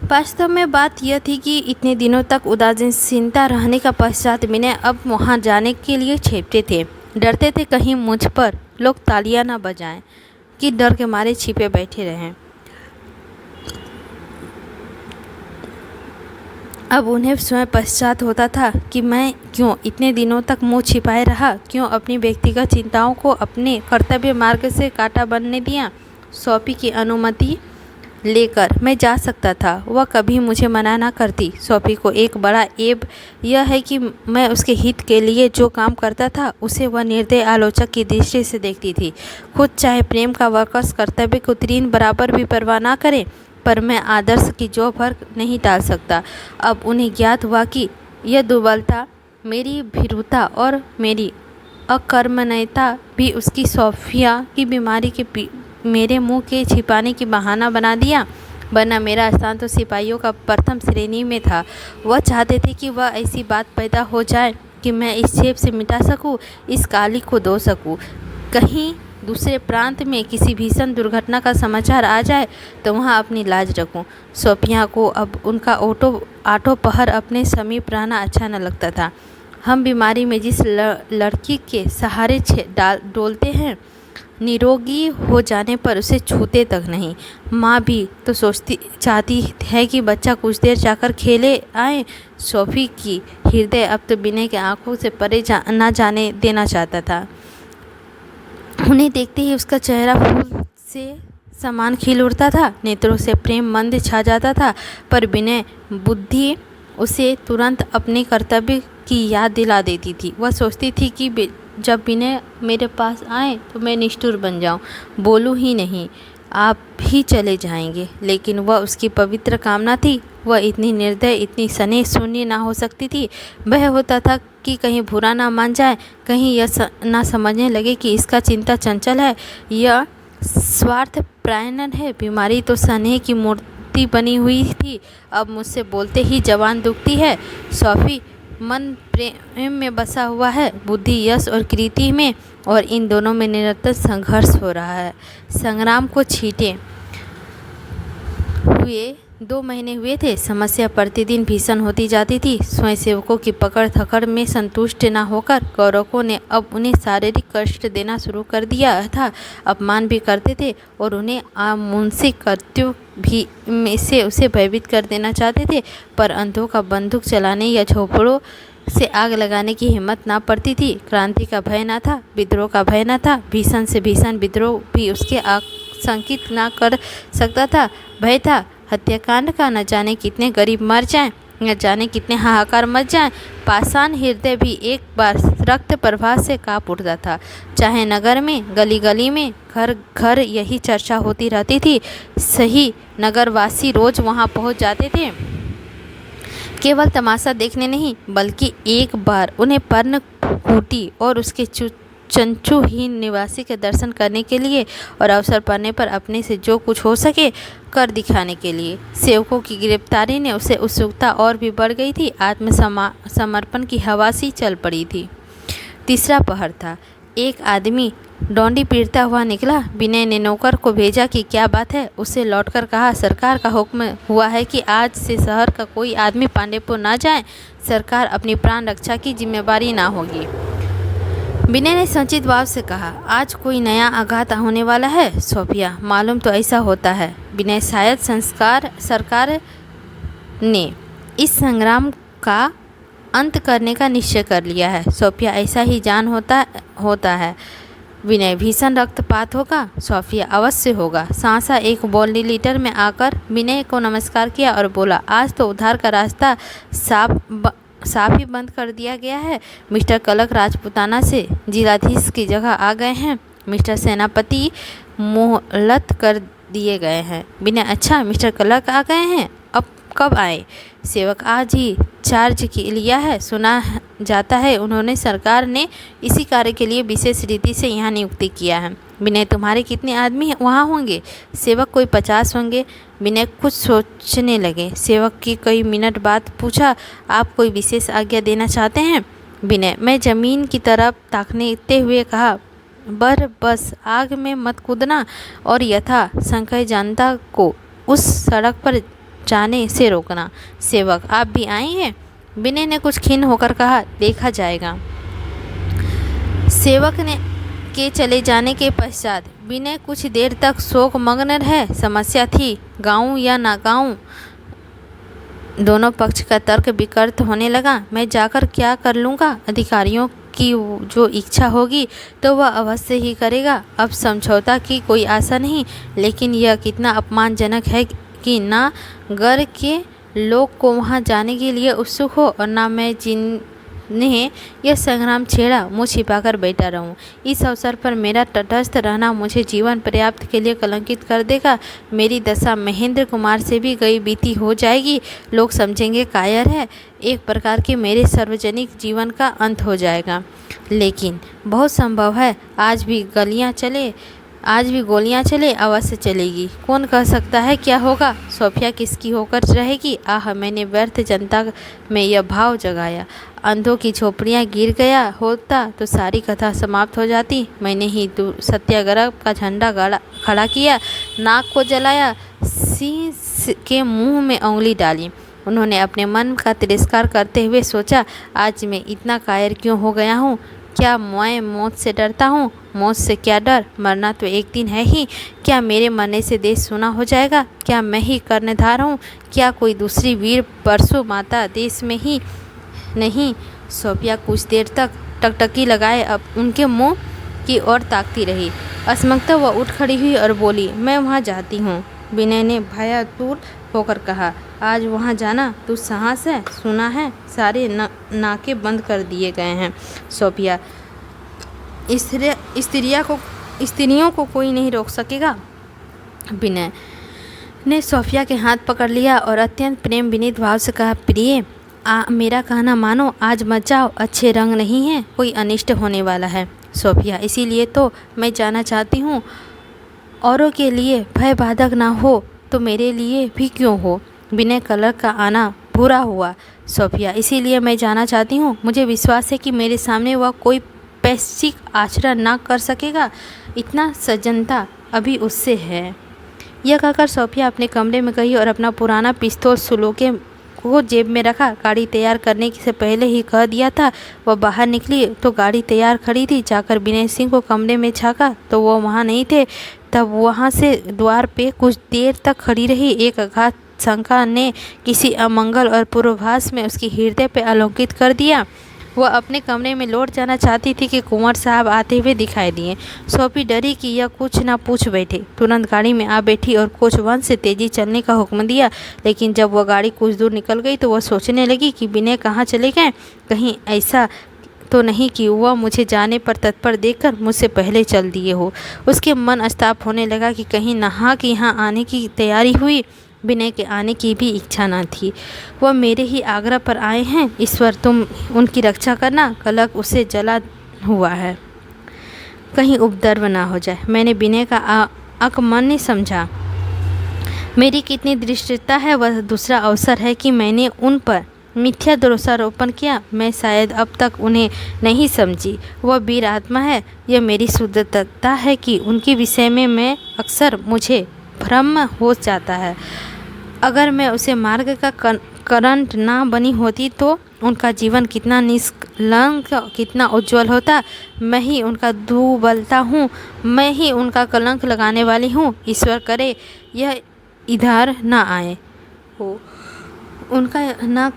वास्तव में बात यह थी कि इतने दिनों तक उदासीनता रहने का पश्चात विनय अब वहाँ जाने के लिए छेपते थे। डरते थे कहीं मुझ पर लोग तालियां न बजाएं, कि डर के मारे छिपे बैठे रहें। अब उन्हें स्वयं पश्चात होता था कि मैं क्यों इतने दिनों तक मुँह छिपाए रहा, क्यों अपनी व्यक्तिगत चिंताओं को अपने कर्तव्य मार्ग से काटा बनने दिया। सोफी की अनुमति लेकर मैं जा सकता था, वह कभी मुझे मना ना करती। सोफी को एक बड़ा ऐब यह है कि मैं उसके हित के लिए जो काम करता था उसे वह निर्दय आलोचक की दृष्टि से देखती थी। खुद चाहे प्रेम का वर्कस कर्तव्य को तीन बराबर भी परवाह ना करे, पर मैं आदर्श की जो फर्क नहीं टाल सकता। अब उन्हें ज्ञात हुआ कि यह दुर्बलता, मेरी भीरुता और मेरी अकर्मण्यता भी उसकी सोफिया की बीमारी के मेरे मुंह के छिपाने की बहाना बना दिया। वरना मेरा स्थान तो सिपाहियों का प्रथम श्रेणी में था। वह चाहते थे कि वह ऐसी बात पैदा हो जाए कि मैं इस छेप से मिटा सकूं, इस काली को धो सकूं। कहीं दूसरे प्रांत में किसी भीषण दुर्घटना का समाचार आ जाए तो वहाँ अपनी लाज रखूं। सोफिया को अब उनका आठों पहर अपने समीप रहना अच्छा न लगता था। हम बीमारी में जिस लड़की के सहारे डोलते हैं, निरोगी हो जाने पर उसे छूते तक नहीं। माँ भी तो चाहती है कि बच्चा कुछ देर जाकर खेले आए, सोफी की हृदय अब तो विनय के आंखों से परे ना जाने देना चाहता था। उन्हें देखते ही उसका चेहरा फूल से समान खिल उठता था, नेत्रों से प्रेम मंद छा जाता था। पर विनय बुद्धि उसे तुरंत अपने कर्तव्य की याद दिला देती थी। वह सोचती थी कि जब विनय मेरे पास आए तो मैं निष्ठुर बन जाऊं, बोलूं ही नहीं, आप ही चले जाएंगे। लेकिन वह उसकी पवित्र कामना थी। वह इतनी निर्दय, इतनी स्नेह शून्य ना हो सकती थी। भय होता था कि कहीं बुरा ना मान जाए, कहीं यह ना समझने लगे कि इसका चिंता चंचल है, यह स्वार्थ परायण है। बीमारी तो स्नेह की मूर्ति बनी हुई थी, अब मुझसे बोलते ही जवान दुखती है। सोफी मन प्रेम में बसा हुआ है, बुद्धि यश और कीर्ति में, और इन दोनों में निरंतर संघर्ष हो रहा है। संग्राम को छींटे हुए 2 महीने हुए थे। समस्या प्रतिदिन भीषण होती जाती थी। स्वयंसेवकों की पकड़ थकड़ में संतुष्ट न होकर गौरवों ने अब उन्हें शारीरिक कष्ट देना शुरू कर दिया था। अपमान भी करते थे और उन्हें आमुंशिक कृत्यों भी में से उसे भयभीत कर देना चाहते थे। पर अंधों का बंदूक चलाने या झोपड़ों से आग लगाने की हिम्मत ना पड़ती थी। क्रांति का भय न था, विद्रोह का भय न था। भीषण से भीषण विद्रोह भी उसके आशंकित ना कर सकता था। भय था हत्याकांड का, न जाने कितने गरीब मर जाएं, न जाने कितने हाहाकार मच जाएं। पाषाण हृदय भी एक बार रक्त प्रवाह से कांप उठता था। चाहे नगर में, गली गली में, घर घर यही चर्चा होती रहती थी। सही नगरवासी रोज वहां पहुंच जाते थे, केवल तमाशा देखने नहीं, बल्कि एक बार उन्हें पर्णकुटी और उसके चंचुहीन निवासी के दर्शन करने के लिए, और अवसर पड़ने पर अपने से जो कुछ हो सके कर दिखाने के लिए। सेवकों की गिरफ्तारी ने उसे उत्सुकता और भी बढ़ गई थी। आत्मसमर्पण की हवा सी चल पड़ी थी। तीसरा पहर था। एक आदमी डोंडी पीटता हुआ निकला। विनय ने नौकर को भेजा कि क्या बात है। उससे लौटकर कहा, सरकार का हुक्म हुआ है कि आज से शहर का कोई आदमी पांडेपुर ना जाए। सरकार अपनी प्राण रक्षा की जिम्मेवारी ना होगी। विनय ने संचित भाव से कहा, आज कोई नया आघात होने वाला है सोफिया, मालूम तो ऐसा होता है। विनय शायद सरकार ने इस संग्राम का अंत करने का निश्चय कर लिया है। सोफिया, ऐसा ही जान होता है। विनय, भीषण रक्तपात होगा सोफिया? अवश्य होगा। सांसा 1 लीटर में आकर विनय को नमस्कार किया और बोला, आज तो उद्धार का रास्ता साफ ही बंद कर दिया गया है। मिस्टर कलक राजपुताना से जिलाधीश की जगह आ गए हैं। मिस्टर सेनापति मोहलत कर दिए गए हैं। विनय, अच्छा, मिस्टर कलक आ गए हैं? अब कब आए? सेवक आज ही चार्ज लिया है। सुना जाता है उन्होंने सरकार ने इसी कार्य के लिए विशेष रीति से यहाँ नियुक्ति किया है। विनय, तुम्हारे कितने आदमी वहाँ होंगे? सेवक, कोई 50 होंगे। विनय कुछ सोचने लगे। सेवक की कई मिनट बाद पूछा, आप कोई विशेष आज्ञा देना चाहते हैं? विनय, मैं जमीन की तरफ ताकते हुए कहा, बस आग में मत कूदना और यथा संख्या जनता को उस सड़क पर जाने से रोकना। सेवक, आप भी आए हैं? विनय ने कुछ खिन्न होकर कहा, देखा जाएगा। सेवक के चले जाने के पश्चात विनय कुछ देर तक शोक मग्न रहे। समस्या थी, गाऊं या ना गाऊं। दोनों पक्ष का तर्क विकर्त होने लगा। मैं जाकर क्या कर लूँगा? अधिकारियों की जो इच्छा होगी तो वह अवश्य ही करेगा। अब समझौता की कोई आशा नहीं। लेकिन यह कितना अपमानजनक है कि ना घर के लोग को वहाँ जाने के लिए उत्सुक हो, और ना मैं जिन्हें यह संग्राम छेड़ा मुँह छिपाकर बैठा रहूं। इस अवसर पर मेरा तटस्थ रहना मुझे जीवन पर्याप्त के लिए कलंकित कर देगा। मेरी दशा महेंद्र कुमार से भी गई बीती हो जाएगी। लोग समझेंगे कायर है। एक प्रकार के मेरे सार्वजनिक जीवन का अंत हो जाएगा। लेकिन बहुत संभव है आज भी गोलियां चले, अवश्य चलेगी। कौन कह सकता है क्या होगा? सोफिया किसकी होकर रहेगी? आह, मैंने व्यर्थ जनता में यह भाव जगाया। अंधों की झोपड़ियाँ गिर गया होता तो सारी कथा समाप्त हो जाती। मैंने ही सत्याग्रह का झंडा खड़ा किया, नाक को जलाया, सिंह के मुंह में उंगली डाली। उन्होंने अपने मन का तिरस्कार करते हुए सोचा, आज मैं इतना कायर क्यों हो गया हूँ? क्या मैं मौत से डरता हूँ? मौत से क्या डर, मरना तो एक दिन है ही। क्या मेरे मरने से देश सुना हो जाएगा? क्या मैं ही कर्णधार हूँ? क्या कोई दूसरी वीर परसों माता देश में ही नहीं? सोफिया कुछ देर तक टकटकी लगाए अब उनके मुंह की ओर ताकती रही। असमकता वह उठ खड़ी हुई और बोली, मैं वहाँ जाती हूँ। विनय ने भयातुर होकर कहा, आज वहाँ जाना तू साहस है? सुना है सारे नाके बंद कर दिए गए हैं। सोफिया, स्त्रियों को कोई नहीं रोक सकेगा। विनय ने सोफिया के हाथ पकड़ लिया और अत्यंत प्रेम विनीत भाव से कहा, प्रिय, मेरा कहना मानो, आज मत जाओ, अच्छे रंग नहीं है, कोई अनिष्ट होने वाला है। सोफिया, इसीलिए तो मैं जाना चाहती हूँ। औरों के लिए भय बाधक ना हो तो मेरे लिए भी क्यों हो? विनय कलर का आना बुरा हुआ। सोफिया, इसीलिए मैं जाना चाहती हूँ। मुझे विश्वास है कि मेरे सामने वह कोई पैसिक आचरण ना कर सकेगा। इतना सज्जनता अभी उससे है। यह कहकर सोफिया अपने कमरे में गई और अपना पुराना पिस्तौल सुलोके को जेब में रखा। गाड़ी तैयार करने से पहले ही कह दिया था। वह बाहर निकली तो गाड़ी तैयार खड़ी थी। जाकर विनय सिंह को कमरे में झाँका तो वो वहाँ नहीं थे। तब वहाँ से द्वार पे कुछ देर तक खड़ी रही। एक अगाध शंका ने किसी अमंगल और पूर्वाभास में उसकी हृदय पे आलोकित कर दिया। वह अपने कमरे में लौट जाना चाहती थी कि कुंवर साहब आते हुए दिखाई दिए। सोफी डरी कि यह कुछ ना पूछ बैठे। तुरंत गाड़ी में आ बैठी और कोच वन से तेजी चलने का हुक्म दिया। लेकिन जब वह गाड़ी कुछ दूर निकल गई तो वह सोचने लगी कि विनय कहाँ चले गए। कहीं ऐसा तो नहीं कि वह मुझे जाने पर तत्पर देखकर मुझसे पहले चल दिए हो। उसके मन अस्ताप होने लगा कि कहीं नहा के यहाँ आने की तैयारी हुई। विनय के आने की भी इच्छा न थी। वह मेरे ही आग्रह पर आए हैं। ईश्वर तुम उनकी रक्षा करना। कलंक उसे जला हुआ है, कहीं उपद्रव ना हो जाए। मैंने विनय का अकमन्य समझा। मेरी कितनी दृष्टता है, वह दूसरा अवसर है कि मैंने उन पर मिथ्या दोषारोपण किया। मैं शायद अब तक उन्हें नहीं समझी। वह वीर आत्मा है। यह मेरी शुद्धता है कि उनके विषय में मैं अक्सर मुझे भ्रम हो जाता है। अगर मैं उसे मार्ग का करंट ना बनी होती तो उनका जीवन कितना निष्कलंक, कितना उज्जवल होता। मैं ही उनका दुर्बलता हूँ, मैं ही उनका कलंक लगाने वाली हूँ। ईश्वर करे यह इधर ना आए हो। उनका ना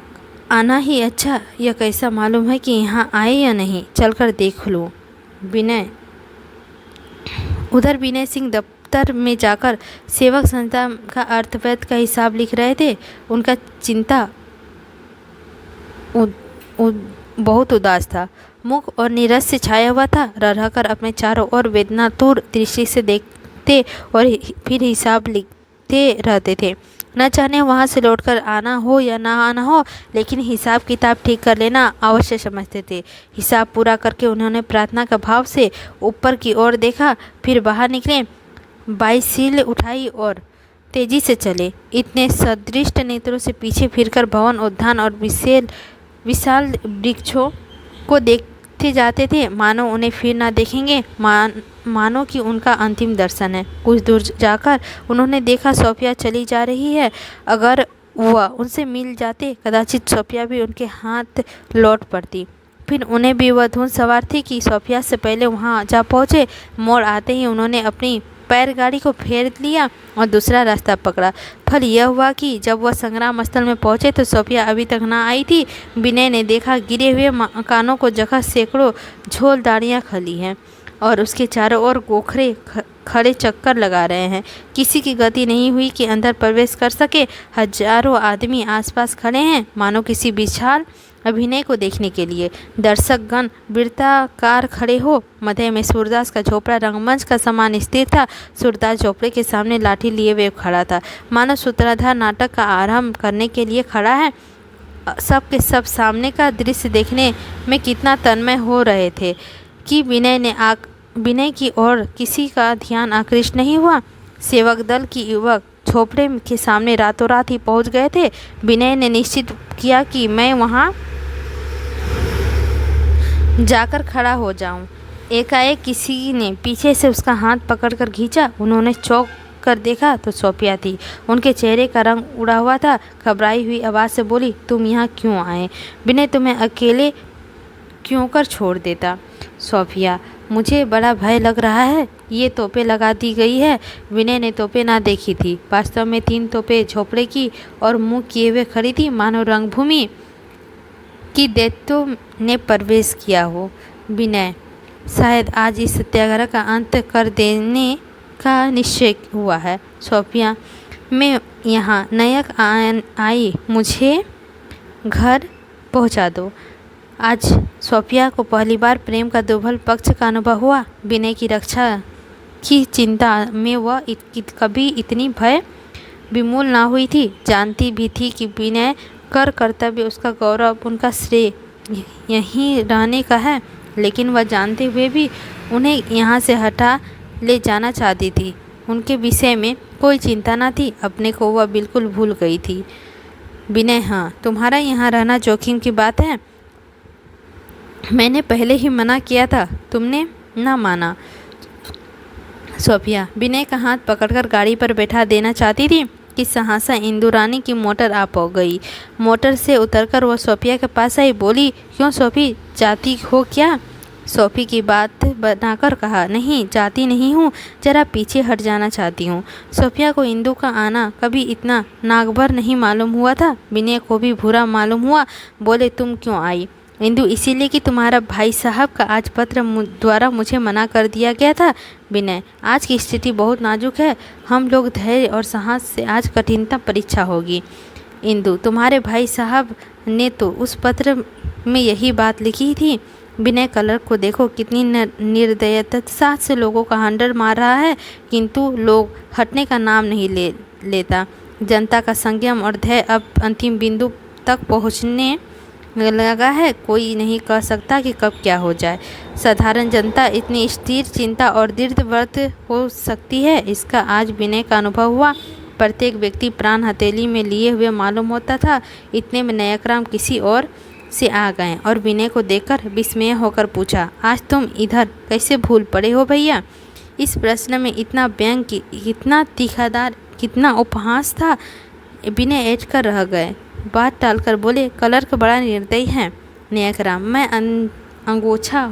आना ही अच्छा। यह कैसा मालूम है कि यहाँ आए या नहीं, चलकर देख लूँ। विनय उधर विनय सिंह दफ्तर में जाकर सेवक संस्था का अर्थवैध का हिसाब लिख रहे थे। उनका चिंता बहुत उदास था। मुख और नीरस से छाया हुआ था। रह रहकर अपने चारों ओर वेदनातुर दृष्टि से देखते और फिर हिसाब लिखते रहते थे। न जाने वहाँ से लौटकर आना हो या ना आना हो, लेकिन हिसाब किताब ठीक कर लेना अवश्य समझते थे। हिसाब पूरा करके उन्होंने प्रार्थना का भाव से ऊपर की ओर देखा, फिर बाहर निकले, बाईसील उठाई और तेजी से चले। इतने सदृष्ट नेत्रों से पीछे फिरकर भवन, उद्यान और विशाल वृक्षों को देखते जाते थे, मानो उन्हें फिर ना देखेंगे, मानो कि उनका अंतिम दर्शन है। कुछ दूर जाकर उन्होंने देखा सोफिया चली जा रही है। अगर वह उनसे मिल जाते, कदाचित सोफिया भी उनके हाथ लौट पड़ती। फिर उन्हें भी वह धुन सवार थी कि सोफिया से पहले वहां जा पहुंचे। मोड़ आते ही उन्होंने अपनी पैरगाड़ी को फेर लिया और दूसरा रास्ता पकड़ा। फल यह हुआ कि जब वह संग्राम स्थल में पहुंचे तो सोफिया अभी तक ना आई थी। विनय ने देखा गिरे हुए मकानों को जगह सैकड़ों झोलदारियाँ खली हैं और उसके चारों ओर गोखरे खड़े चक्कर लगा रहे हैं। किसी की गति नहीं हुई कि अंदर प्रवेश कर सके। हजारों आदमी आसपास खड़े हैं, मानो किसी विशाल अभिनय को देखने के लिए। दर्शकगण वृत्ताकार खड़े हो। मध्य में सूरदास का झोपड़ा रंगमंच का समान स्थिर था। सूरदास झोपड़े के सामने लाठी लिए हुए खड़ा था, मानो सूत्रधार नाटक का आरंभ करने के लिए खड़ा है। सब के सब सामने का दृश्य देखने में कितना तन्मय हो रहे थे कि विनय की ओर किसी का ध्यान आकृष्ट नहीं हुआ। सेवक दल की युवक झोपड़े के सामने रातों रात ही पहुंच गए थे। विनय ने निश्चित किया कि मैं वहां जाकर खड़ा हो जाऊं। एकाएक किसी ने पीछे से उसका हाथ पकड़कर खींचा। उन्होंने चौंक कर देखा तो सोफिया थी। उनके चेहरे का रंग उड़ा हुआ था। घबराई हुई आवाज़ से बोली, तुम यहाँ क्यों आए? विनय तुम्हें अकेले क्यों कर छोड़ देता? सोफिया, मुझे बड़ा भय लग रहा है। ये तोपें लगा दी गई है। विनय ने तोपें ना देखी थी। वास्तव में 3 तोपें झोपड़े की और मुंह किए हुए खड़ी थी, मानो रंगभूमि की दैत्यों ने प्रवेश किया हो। विनय, शायद आज इस सत्याग्रह का अंत कर देने का निश्चय हुआ है। सोफिया, मैं यहाँ नायक आई, मुझे घर पहुँचा दो। आज सोफिया को पहली बार प्रेम का दुर्बल पक्ष का अनुभव हुआ। विनय की रक्षा की चिंता में वह कभी इतनी भय विमूल ना हुई थी। जानती भी थी कि विनय कर कर्तव्य, उसका गौरव, उनका श्रेय यहीं रहने का है, लेकिन वह जानते हुए भी उन्हें यहाँ से हटा ले जाना चाहती थी। उनके विषय में कोई चिंता न थी। अपने को वह बिल्कुल भूल गई थी। विनय, हाँ, तुम्हारा यहाँ रहना जोखिम की बात है। मैंने पहले ही मना किया था, तुमने ना माना। सोफिया विनय का हाथ पकड़कर गाड़ी पर बैठा देना चाहती थी कि सहसा इंदुरानी की मोटर आ पहुंच गई। मोटर से उतरकर वह सोफिया के पास आई। बोली, क्यों सोफी, जाती हो क्या? सोफी की बात बनाकर कहा, नहीं जाती नहीं हूँ, जरा पीछे हट जाना चाहती हूँ। सोफिया को इंदु का आना कभी इतना नागभर नहीं मालूम हुआ था। विनय को भी बुरा मालूम हुआ। बोले, तुम क्यों आई? इंदु, इसीलिए कि तुम्हारा भाई साहब का आज पत्र द्वारा मुझे मना कर दिया गया था। विनय, आज की स्थिति बहुत नाजुक है। हम लोग धैर्य और साहस से आज कठिनतम परीक्षा होगी। इंदु, तुम्हारे भाई साहब ने तो उस पत्र में यही बात लिखी थी। विनय, कलर को देखो, कितनी निर्दयता से लोगों का हंडर मार रहा है, किंतु लोग हटने का नाम नहीं लेता। जनता का संयम और धैर्य अब अंतिम बिंदु तक पहुँचने लगा है। कोई नहीं कह सकता कि कब क्या हो जाए। साधारण जनता इतनी स्थिर, चिंता और दीर्घव्रत हो सकती है, इसका आज विनय का अनुभव हुआ। प्रत्येक व्यक्ति प्राण हथेली में लिए हुए मालूम होता था। इतने में नायकराम किसी और से आ गए और विनय को देखकर विस्मय होकर पूछा, आज तुम इधर कैसे भूल पड़े हो भैया? इस प्रश्न में इतना व्यंग, इतना तीखादार, कितना उपहास था। विनय ऐठ कर रह गए। बात टालकर बोले, कलर्क बड़ा निर्दयी है। नायकराम, मैं अंगोछा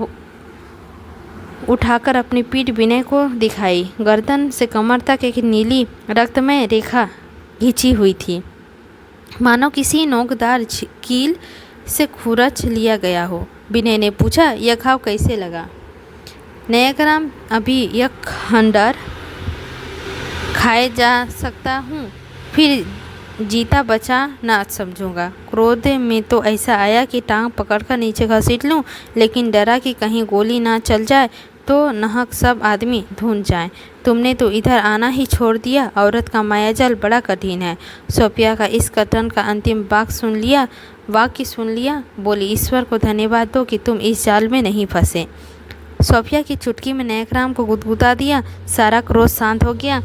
उठाकर अपनी पीठ विनय को दिखाई। गर्दन से कमर तक एक नीली रक्तमय रेखा खींची हुई थी, मानो किसी नोकदार कील से खुरच लिया गया हो। विनय ने पूछा, यह घाव कैसे लगा? नायकराम, अभी यह खंडर खाए जा सकता हूँ, फिर जीता बचा ना समझूंगा। क्रोध में तो ऐसा आया कि टांग पकड़कर नीचे घसीट लूं, लेकिन डरा कि कहीं गोली ना चल जाए तो नाहक सब आदमी धुन जाएं। तुमने तो इधर आना ही छोड़ दिया। औरत का मायाजाल बड़ा कठिन है। सोफिया का इस कथन का अंतिम वाक्य सुन लिया। बोली, ईश्वर को धन्यवाद दो कि तुम इस जाल में नहीं फंसे। सोफिया की चुटकी में नायकराम को गुदगुदा दिया। सारा क्रोध शांत हो गया।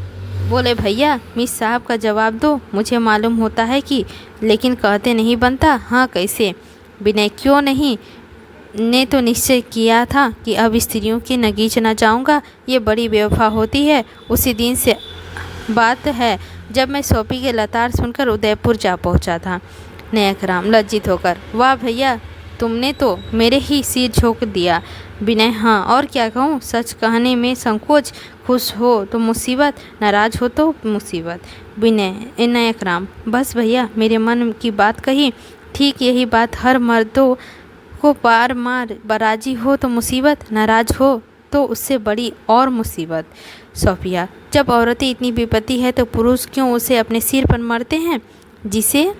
बोले, भैया, मिस साहब का जवाब दो। मुझे मालूम होता है कि, लेकिन कहते नहीं बनता। हाँ, कैसे? विनय, क्यों नहीं? ने तो निश्चय किया था कि अब स्त्रियों के नगीच न जाऊंगा। ये बड़ी बेवफा होती है। उसी दिन से बात है जब मैं सोफी के लतार सुनकर उदयपुर जा पहुंचा था। नायकराम लज्जित होकर, वाह भैया, तुमने तो मेरे ही सिर झोंक दिया। विनय, हाँ, और क्या कहूँ? सच कहने में संकोच। खुश हो तो मुसीबत, नाराज हो तो मुसीबत। विनय, नायकराम, बस भैया, मेरे मन की बात कही। ठीक यही बात हर मर्दों को पार मार। बराजी हो तो मुसीबत, नाराज हो तो उससे बड़ी और मुसीबत। सोफिया, जब औरतें इतनी विपत्ति है तो पुरुष क्यों उसे अपने सिर पर मरते हैं? जिसे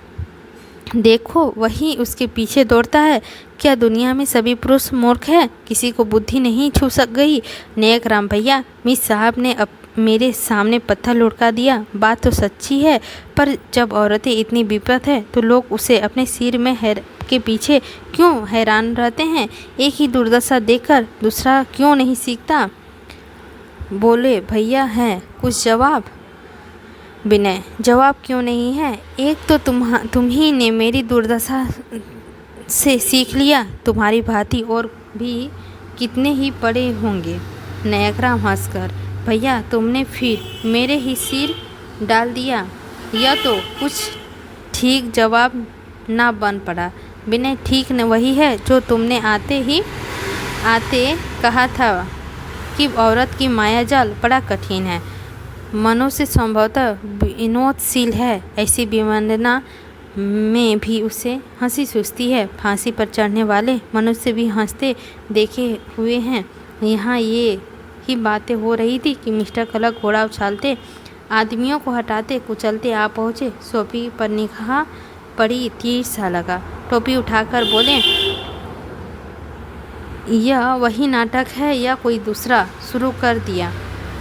देखो वही उसके पीछे दौड़ता है। क्या दुनिया में सभी पुरुष मूर्ख हैं? किसी को बुद्धि नहीं छू सक गई? नायकराम, भैया, मिस साहब ने मेरे सामने पत्थर लुढ़का दिया। बात तो सच्ची है, पर जब औरतें इतनी विपत है तो लोग उसे अपने सिर में के पीछे क्यों हैरान रहते हैं? एक ही दुर्दशा देखकर दूसरा क्यों नहीं सीखता? बोले, भैया, है कुछ जवाब? विनय, जवाब क्यों नहीं है? एक तो तुम ही ने मेरी दुर्दशा से सीख लिया। तुम्हारी भांति और भी कितने ही पड़े होंगे। नायकराम हंसकर, भैया, तुमने फिर मेरे ही सिर डाल दिया। यह तो कुछ ठीक जवाब ना बन पड़ा। विनय, ठीक न वही है जो तुमने आते ही आते कहा था कि औरत की मायाजाल बड़ा कठिन है, मनुष्य संभवतः विनोदशील है, ऐसी विवंदना में भी उसे हंसी सूझती है। फांसी पर चढ़ने वाले मनुष्य भी हंसते देखे हुए हैं। यहाँ ये ही बातें हो रही थी कि मिस्टर कलक घोड़ा उछालते, आदमियों को हटाते कुचलते आ पहुँचे। सोफी पर निगाह पड़ी, तीर सा लगा। टोपी उठाकर बोले, यह वही नाटक है या कोई दूसरा? शुरू कर दिया।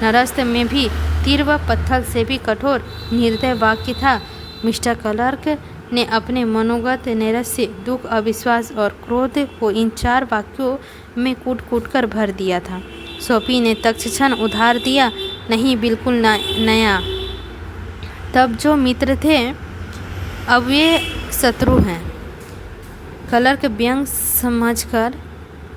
नरस्त में भी तीर व पत्थर से भी कठोर निर्दय वाक्य था। मिस्टर क्लर्क ने अपने मनोगत नैराश्य, दुख, अविश्वास और क्रोध को इन 4 वाक्यों में कूट कूट कर भर दिया था। सोफी ने तत्क्षण उधार दिया, नहीं, बिल्कुल नया। तब जो मित्र थे अब वे शत्रु हैं। क्लर्क व्यंग समझकर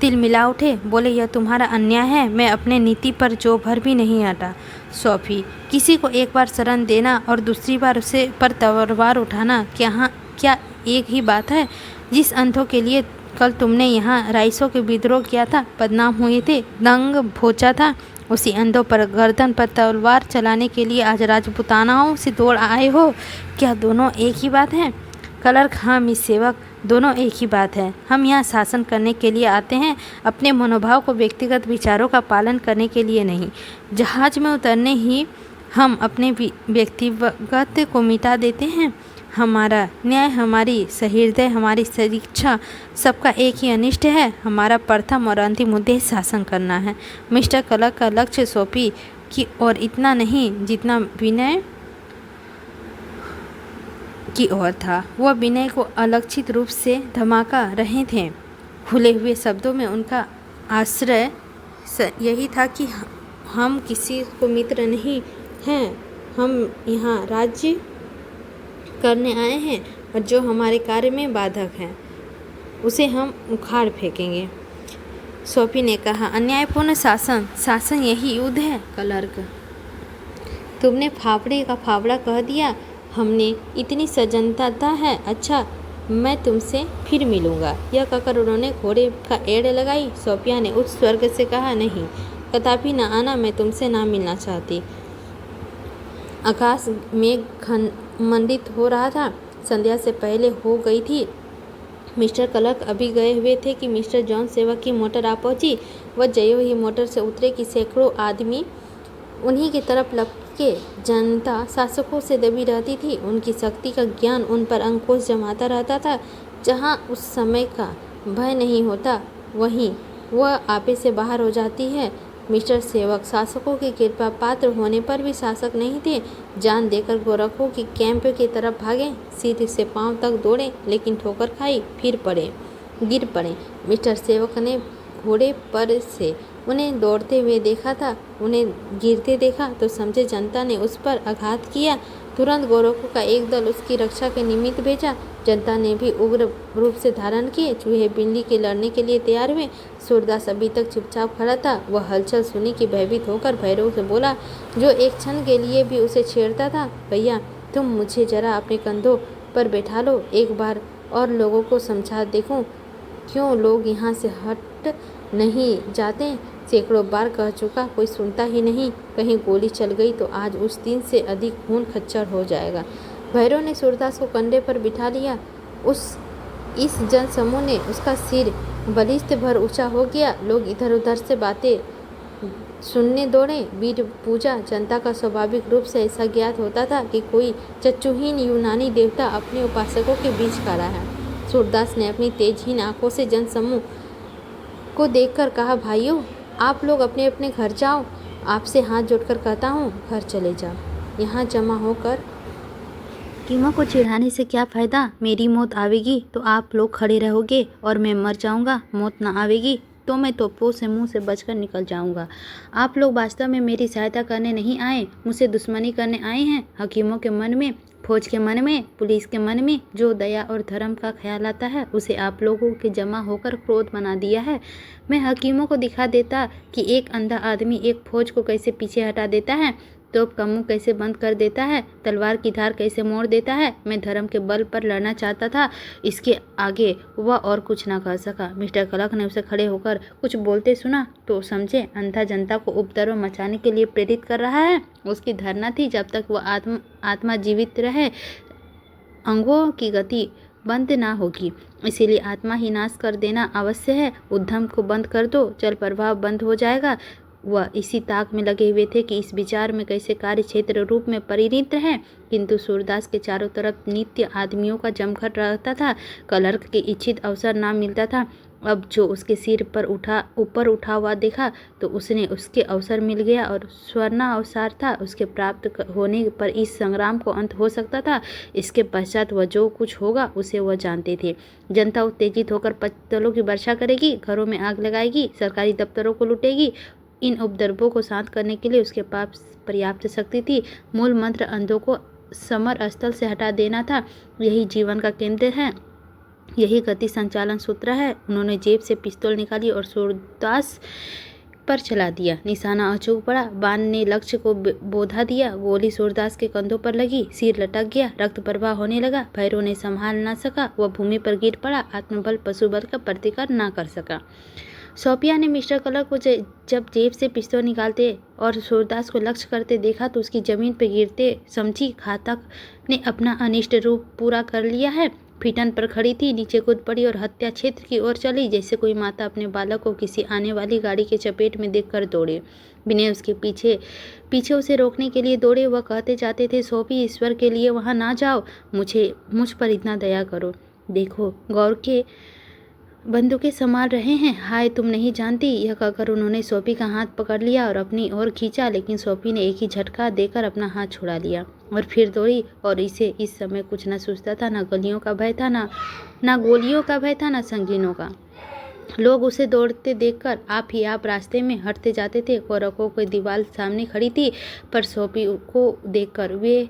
तिल मिला उठे, बोले, यह तुम्हारा अन्याय है। मैं अपने नीति पर जो भर भी नहीं हटा। सोफी, किसी को एक बार शरण देना और दूसरी बार उसे पर तलवार उठाना क्या एक ही बात है? जिस अंधों के लिए कल तुमने यहाँ राइसों के विद्रोह किया था, बदनाम हुए थे, दंग भोचा था, उसी अंधों पर गर्दन पर तलवार चलाने के लिए आज राजपुतानाओं से दौड़ आए हो। क्या दोनों एक ही बात है? क्लर्क, हाँ मिस सेवक, दोनों एक ही बात है। हम यहाँ शासन करने के लिए आते हैं, अपने मनोभाव को व्यक्तिगत विचारों का पालन करने के लिए नहीं। जहाज में उतरने ही हम अपने व्यक्तिगत को मिटा देते हैं। हमारा न्याय, हमारी सहृदय, हमारी सदिच्छा, सबका एक ही अनिष्ट है। हमारा प्रथम और अंतिम उद्देश्य शासन करना है। मिस्टर क्लर्क का लक्ष्य सोफी की और इतना नहीं जितना विनय की ओर था। वह विनय को अलक्षित रूप से धमाका रहे थे। खुले हुए शब्दों में उनका आश्रय यही था कि हम किसी को मित्र नहीं हैं, हम यहाँ राज्य करने आए हैं और जो हमारे कार्य में बाधक है उसे हम उखाड़ फेंकेंगे। सोफी ने कहा, अन्यायपूर्ण शासन यही युद्ध है। क्लर्क, तुमने फाफड़े का फावड़ा कह दिया। हमने इतनी सजनता है। अच्छा, मैं तुमसे फिर मिलूंगा। यह कहकर उन्होंने घोड़े का एड़ लगाई। सोफिया ने उच्च स्वर्ग से कहा, नहीं, कदापि न आना, मैं तुमसे ना मिलना चाहती। आकाश में मंडित हो रहा था, संध्या से पहले हो गई थी। मिस्टर क्लर्क अभी गए हुए थे कि मिस्टर जॉन सेवक की मोटर आ पहुंची। वह जयो ही मोटर से उतरे कि सैकड़ों आदमी उन्हीं की तरफ लपके। जनता शासकों से दबी रहती थी। उनकी शक्ति का ज्ञान उन पर अंकुश जमाता रहता था। जहाँ उस समय का भय नहीं होता, वहीं वह आपे से बाहर हो जाती है। मिस्टर सेवक शासकों की कृपा पात्र होने पर भी शासक नहीं थे। जान देकर गोरखों की कैंप की तरफ भागे, सिर से पांव तक दौड़े, लेकिन ठोकर खाई, फिर गिर पड़े। मिस्टर सेवक ने घोड़े पर से उन्हें दौड़ते हुए देखा था। उन्हें गिरते देखा तो समझे जनता ने उस पर आघात किया। तुरंत गोरखों का एक दल उसकी रक्षा के निमित्त भेजा। जनता ने भी उग्र रूप से धारण किए। चूहे बिल्ली के लड़ने के लिए तैयार हुए। सूरदास अभी तक चुपचाप खड़ा था। वह हलचल सुनी कि भयभीत होकर भैरव से बोला, जो एक क्षण के लिए भी उसे छेड़ता था, भैया, तुम मुझे जरा अपने कंधों पर बैठा लो, एक बार और लोगों को समझा देखूं क्यों लोग यहाँ से हट नहीं जाते। सैकड़ों बार कह चुका, कोई सुनता ही नहीं। कहीं गोली चल गई तो आज उस दिन से अधिक खून खच्चर हो जाएगा। भैरव ने सूरदास को कंधे पर बिठा लिया। इस जनसमूह ने उसका सिर बलिष्ठ भर ऊंचा हो गया। लोग इधर उधर से बातें सुनने दौड़े। वीर पूजा जनता का स्वाभाविक रूप से ऐसा ज्ञात होता था कि कोई चक्षुहीन यूनानी देवता अपने उपासकों के बीच खड़ा है। सूरदास ने अपनी तेजहीन आंखों से जनसमूह को देखकर कहा, भाइयों, आप लोग अपने अपने घर जाओ। आपसे हाथ जोड़कर कहता हूँ, घर चले जाओ। यहाँ जमा होकर कीमों को चिढ़ाने से क्या फ़ायदा? मेरी मौत आवेगी तो आप लोग खड़े रहोगे और मैं मर जाऊँगा। मौत ना आवेगी तो मैं तोपों से मुंह से बचकर निकल जाऊँगा। आप लोग वास्तव में मेरी सहायता करने नहीं आए, मुझसे दुश्मनी करने आए हैं। हकीमों के मन में, फौज के मन में, पुलिस के मन में जो दया और धर्म का ख्याल आता है, उसे आप लोगों के जमा होकर क्रोध बना दिया है। मैं हकीमों को दिखा देता कि एक अंधा आदमी एक फौज को कैसे पीछे हटा देता है, तोप का मुंह कैसे बंद कर देता है, तलवार की धार कैसे मोड़ देता है। मैं धर्म के बल पर लड़ना चाहता था, इसके आगे वह और कुछ ना कह सका। मिस्टर कलक ने उसे खड़े होकर कुछ बोलते सुना तो समझे अंधा जनता को उपद्रव मचाने के लिए प्रेरित कर रहा है। उसकी धारणा थी जब तक वह आत्मा जीवित रहे अंगों की गति बंद ना होगी, इसीलिए आत्मा ही नाश कर देना अवश्य है। उद्यम को बंद कर दो, जल प्रवाह बंद हो जाएगा। वह इसी ताक में लगे हुए थे कि इस विचार में कैसे कार्य क्षेत्र रूप में परिणत है। किंतु सूरदास के चारों तरफ नित्य आदमियों का जमघट रहता था। क्लर्क के इच्छित अवसर ना मिलता था। अब जो उसके सिर पर ऊपर उठा हुआ देखा तो उसने उसके अवसर मिल गया और स्वर्ण अवसर था। उसके प्राप्त होने पर इस संग्राम को अंत हो सकता था। इसके पश्चात वह जो कुछ होगा उसे वह जानते थे। जनता उत्तेजित होकर पत्तलों की वर्षा करेगी, घरों में आग लगाएगी, सरकारी दफ्तरों को लूटेगी। इन उपद्रवों को शांत करने के लिए उसके पास पर्याप्त शक्ति थी। मूल मंत्र अंधों को समर स्थल से हटा देना था। यही जीवन का केंद्र है, यही गति संचालन सूत्र है। उन्होंने जेब से पिस्तौल निकाली और सूरदास पर चला दिया। निशाना अचूक पड़ा, बाण ने लक्ष्य को बोधा दिया। गोली सूरदास के कंधों पर लगी, सिर लटक गया, रक्त प्रवाह होने लगा। भैरव ने संभाल ना सका, वह भूमि पर गिर पड़ा। आत्मबल पशुबल का प्रतिकार ना कर सका। सोफिया ने मिस्टर कलर को जब जेब से पिस्तौल निकालते और सूरदास को लक्ष्य करते देखा तो उसकी जमीन पर गिरते समझी घातक ने अपना अनिष्ट रूप पूरा कर लिया है। फिटन पर खड़ी थी, नीचे कूद पड़ी और हत्या क्षेत्र की ओर चली, जैसे कोई माता अपने बालक को किसी आने वाली गाड़ी के चपेट में देखकर दौड़े। विनय उसके पीछे उसे रोकने के लिए दौड़े। वह कहते जाते थे, सोफी, ईश्वर के लिए वहाँ ना जाओ, मुझ पर इतना दया करो। देखो, गौर के बंदूकें संभाल रहे हैं। हाय, तुम नहीं जानती। यह कहकर उन्होंने सोफी का हाथ पकड़ लिया और अपनी ओर खींचा, लेकिन सोफी ने एक ही झटका देकर अपना हाथ छुड़ा लिया और फिर दौड़ी। और इसे इस समय कुछ न सूझता था, ना गलियों का भय था, ना गोलियों का भय था, ना संगीनों का। लोग उसे दौड़ते देखकर आप रास्ते में हटते जाते थे। गोरखों की दीवार सामने खड़ी थी, पर सोफी को देखकर वे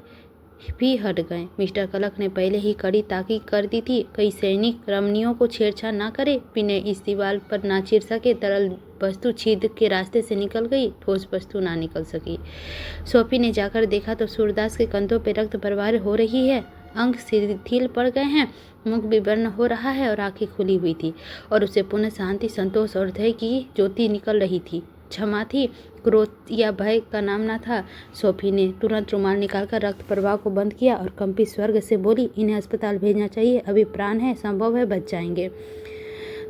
भी हट गए। मिस्टर कलक ने पहले ही कड़ी ताकीद कर दी थी, कई सैनिक रमणियों को छेड़छाड़ ना करे। विनय इस दीवार पर ना चिर सके। तरल वस्तु छिद्र के रास्ते से निकल गई, ठोस वस्तु ना निकल सकी। सोफी ने जाकर देखा तो सूरदास के कंधों पर रक्त प्रवाह हो रही है, अंग शिथिल पड़ गए हैं, मुख विवर्ण हो रहा है और आंखें खुली हुई थी और उसे पुनः शांति, संतोष और धैर्य की ज्योति निकल रही थी। क्षमा थी, क्रोध या भय का नाम ना था। सोफी ने तुरंत रुमाल निकालकर रक्त प्रवाह को बंद किया और कंपित स्वर से बोली, इन्हें अस्पताल भेजना चाहिए, अभी प्राण है, संभव है बच जाएंगे।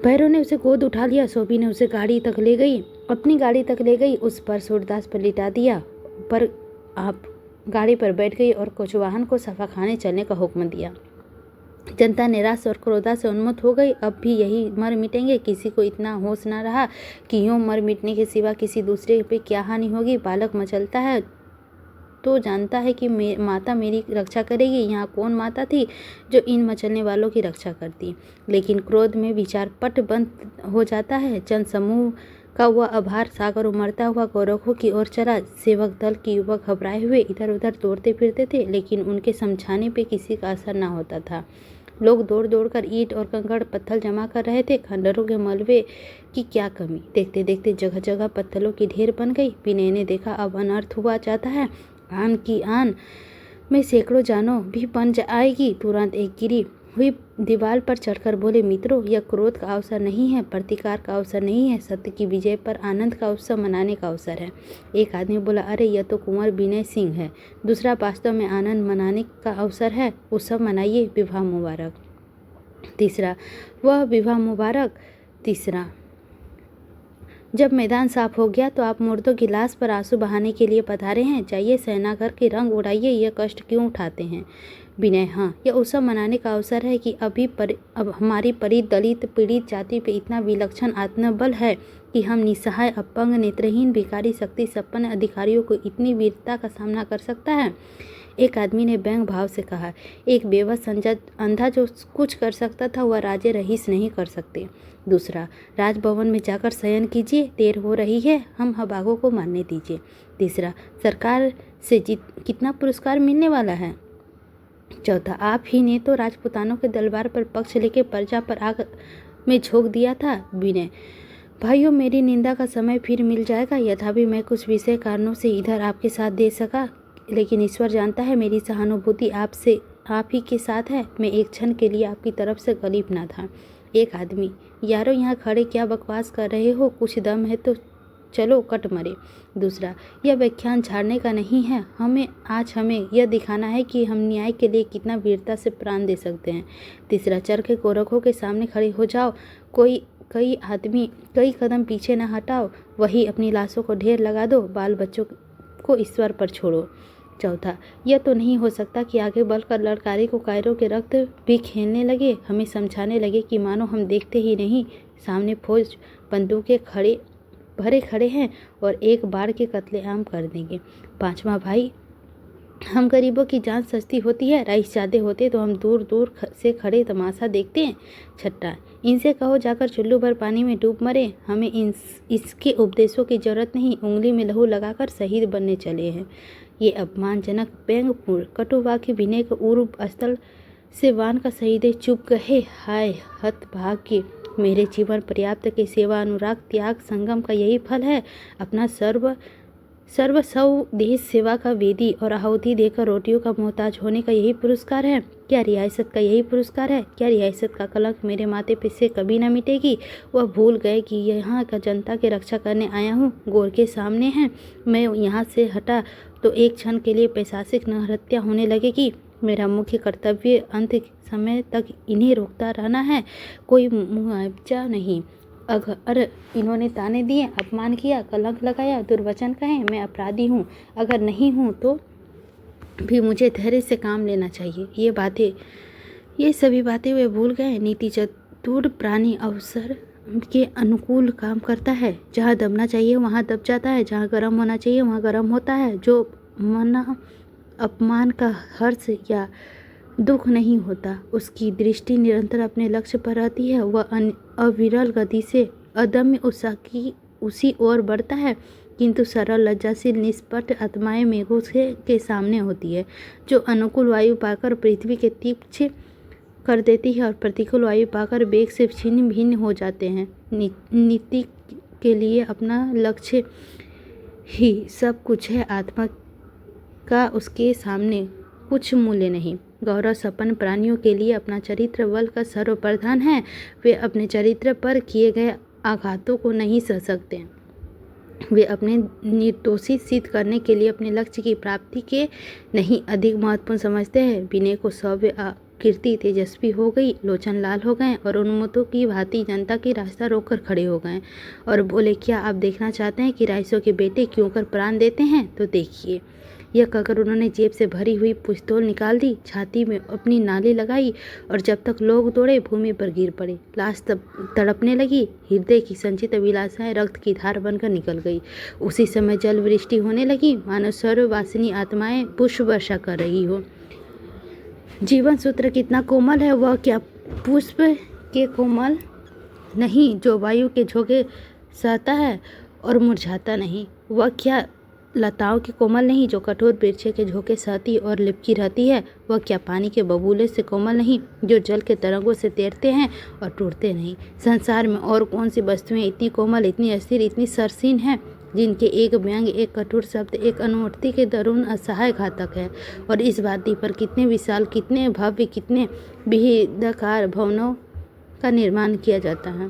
भैरव ने उसे गोद उठा लिया। सोफी ने उसे अपनी गाड़ी तक ले गई, उस पर सूरदास पर लिटा दिया, पर आप गाड़ी पर बैठ गई और कोचवाहन को सफाखाने चलने का हुक्म दिया। जनता निराश और क्रोधा से उन्मत्त हो गई। अब भी यही मर मिटेंगे। किसी को इतना होश ना रहा कि यूँ मर मिटने के सिवा किसी दूसरे पे क्या हानि होगी। बालक मचलता है तो जानता है कि माता मेरी रक्षा करेगी। यहाँ कौन माता थी जो इन मचलने वालों की रक्षा करती। लेकिन क्रोध में विचार पट बंद हो जाता है। जन समूह का वह आभार सागर उमड़ता हुआ गोरखों की ओर चला। सेवक दल के युवक घबराए हुए इधर उधर दौड़ते फिरते थे, लेकिन उनके समझाने पे किसी का असर ना होता था। लोग दौड़ कर ईंट और कंकड़ पत्थर जमा कर रहे थे। खंडरों के मलबे की क्या कमी। देखते देखते जगह जगह पत्थरों की ढेर बन गई। विनय ने देखा अब अनर्थ हुआ जाता है। आन की आन में सैकड़ों जानों भी बन आएगी। तुरंत एक गिरी हुई दीवार पर चढ़कर बोले, मित्रों, यह क्रोध का अवसर नहीं है, प्रतिकार का अवसर नहीं है, सत्य की विजय पर आनंद का उत्सव मनाने का अवसर है। एक आदमी बोला, अरे यह तो कुंवर विनय सिंह है। दूसरा, वास्तव में आनंद मनाने का अवसर है, उत्सव मनाइए, विवाह मुबारक। तीसरा, वह विवाह मुबारक। तीसरा, जब मैदान साफ हो गया तो आप मुर्दों की लाश पर आंसू बहाने के लिए पधारे हैं। जाइए सेनाघर के रंग उड़ाइए, यह कष्ट क्यों उठाते हैं। विनय, हाँ, यह उत्सव मनाने का अवसर है कि अब हमारी दलित पीड़ित जाति पे इतना विलक्षण आत्मबल है कि हम निसहाय, अपंग, नेत्रहीन, भिखारी, शक्ति संपन्न अधिकारियों को इतनी वीरता का सामना कर सकता है। एक आदमी ने व्यंग भाव से कहा, एक बेबस अंधा जो कुछ कर सकता था वह राजे रईस नहीं कर सकते। दूसरा, राजभवन में जाकर शयन कीजिए, देर हो रही है, हम हबागों को मारने दीजिए। तीसरा, सरकार से कितना पुरस्कार मिलने वाला है। चौथा, आप ही ने तो राजपुतानों के दरबार पर पक्ष लेके प्रजा पर आग में झोंक दिया था। विनय, भाइयों, मेरी निंदा का समय फिर मिल जाएगा। यद्यपि मैं कुछ विषय कारणों से इधर आपके साथ दे सका, लेकिन ईश्वर जानता है मेरी सहानुभूति आप ही के साथ है। मैं एक क्षण के लिए आपकी तरफ से गरीब ना था। एक आदमी, यारो यहाँ खड़े क्या बकवास कर रहे हो, कुछ दम है तो चलो कट मरे। दूसरा, यह व्याख्यान झाड़ने का नहीं है, हमें यह दिखाना है कि हम न्याय के लिए कितना वीरता से प्राण दे सकते हैं। तीसरा, चरखे गोरखों के सामने खड़े हो जाओ, कई कदम पीछे न हटाओ, वही अपनी लाशों को ढेर लगा दो, बाल बच्चों को ईश्वर पर छोड़ो। चौथा, यह तो नहीं हो सकता कि आगे बढ़कर लड़कारी को कायरों के रक्त भी खेलने लगे, हमें समझाने लगे कि मानो हम देखते ही नहीं, सामने फौज बंदूकें भरे खड़े हैं और एक बार के कत्लेआम कर देंगे। पांचवा, भाई हम गरीबों की जान सस्ती होती है, रईस ज़्यादा होते तो हम दूर दूर से खड़े तमाशा देखते हैं। छठा, इनसे कहो जाकर चुल्लू भर पानी में डूब मरे, हमें इसके उपदेशों की जरूरत नहीं, उंगली में लहू लगाकर शहीद बनने चले हैं। ये अपमानजनक व्यंग्यपूर्ण कटुवाक्य विनय के उर्व स्थल से वान का शहीद चुप गए। हाय हतभाग्य, मेरे जीवन पर्याप्त के सेवा अनुराग त्याग संगम का यही फल है। अपना सर्वस्व देश सेवा का वेदी और आहुति देकर रोटियों का मोहताज होने का यही पुरस्कार है। क्या रियासत का यही पुरस्कार है? क्या रियासत का कलंक मेरे माथे पे से कभी न मिटेगी? वह भूल गए कि यहाँ का जनता की रक्षा करने आया हूँ। गोर के सामने हैं, मैं यहाँ से हटा तो एक क्षण के लिए पैशासिक नरहत्या होने लगेगी। मेरा मुख्य कर्तव्य अंत समय तक इन्हें रोकता रहना है, कोई मुआवजा नहीं। अगर इन्होंने ताने दिए, अपमान किया, कलंक लगाया, दुर्वचन कहे, मैं अपराधी हूँ। अगर नहीं हूँ तो भी मुझे धैर्य से काम लेना चाहिए। ये सभी बातें वे भूल गए। नीति चतुर प्राणी अवसर के अनुकूल काम करता है। जहाँ दबना चाहिए वहाँ दब जाता है, जहाँ गर्म होना चाहिए वहाँ गर्म होता है। जो मना अपमान का हर्ष या दुख नहीं होता, उसकी दृष्टि निरंतर अपने लक्ष्य पर रहती है। वह अविरल गति से अदम्य उत्साह की उसी ओर बढ़ता है, किंतु सरल लज्जाशील निष्पट आत्माएं मेघों के सामने होती है, जो अनुकूल वायु पाकर पृथ्वी के तीक्ष्ण कर देती है और प्रतिकूल वायु पाकर वेग से छिन्न भिन्न हो जाते हैं। नीति के लिए अपना लक्ष्य ही सब कुछ है, आत्मा का उसके सामने कुछ मूल्य नहीं। गौरव संपन्न प्राणियों के लिए अपना चरित्र बल का सर्वप्रधान है। वे अपने चरित्र पर किए गए आघातों को नहीं सह सकते। वे अपने निर्दोषी सिद्ध करने के लिए अपने लक्ष्य की प्राप्ति के नहीं अधिक महत्वपूर्ण समझते हैं। विनय को सव्य कीर्ति तेजस्वी हो गई, लोचन लाल हो गए और उन्मत्तों की भांति जनता की रास्ता रोककर खड़े हो गए और बोले, क्या आप देखना चाहते हैं कि राइसों के बेटे क्यों कर प्राण देते हैं? तो देखिए। यह कहकर उन्होंने जेब से भरी हुई पिस्तौल निकाल दी, छाती में अपनी नाली लगाई और जब तक लोग दौड़े भूमि पर गिर पड़े। लाश तड़पने लगी, हृदय की संचित अभिलाषाएं रक्त की धार बनकर निकल गई। उसी समय जल वृष्टि होने लगी, मानो सर्ववासिनी आत्माएं पुष्प वर्षा कर रही हो। जीवन सूत्र कितना कोमल है, वह क्या पुष्प के कोमल नहीं जो वायु के झोंके सहता है और मुरझाता नहीं? वह क्या लताओं के कोमल नहीं जो कठोर वृक्ष के झोंके सहती और लिपकी रहती है? वह क्या पानी के बबूले से कोमल नहीं जो जल के तरंगों से तैरते हैं और टूटते नहीं? संसार में और कौन सी वस्तुएं इतनी कोमल, इतनी अस्थिर, इतनी सरसीन हैं, जिनके एक व्यंग, एक कठोर शब्द, एक अनुवर्ती के दरुण असहाय घातक है? और इस वादी पर कितने विशाल, कितने भव्य, कितने विविधाकार भवनों का निर्माण किया जाता है।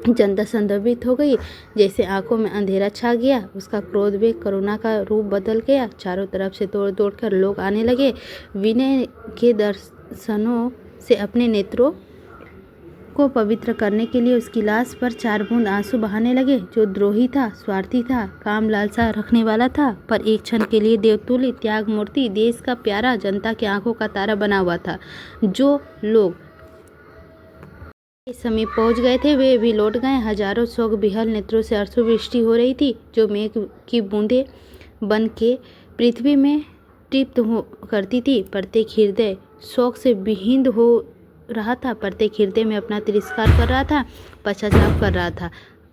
जनता संदर्भित हो गई, जैसे आंखों में अंधेरा छा गया। उसका क्रोध वेग करुणा का रूप बदल गया। चारों तरफ से दौड़ दौड़ कर लोग आने लगे। विनय के दर्शनों से अपने नेत्रों को पवित्र करने के लिए उसकी लाश पर 4 बूंद आंसू बहाने लगे। जो द्रोही था, स्वार्थी था, काम लालसा रखने वाला था, पर एक क्षण के लिए देवतुल्य त्याग मूर्ति, देश का प्यारा, जनता की आंखों का तारा बना हुआ था। जो लोग इस समय पहुंच गए थे वे भी लौट गए। हजारों शोक विहल नेत्रों से अश्रुवृष्टि हो रही थी, जो मेघ की बूंदें बन के पृथ्वी में तृप्त करती थी। प्रत्येक हृदय शोक से विहीन हो रहा था, प्रत्येक हृदय में अपना तिरस्कार कर रहा था, पश्चाताप कर रहा था।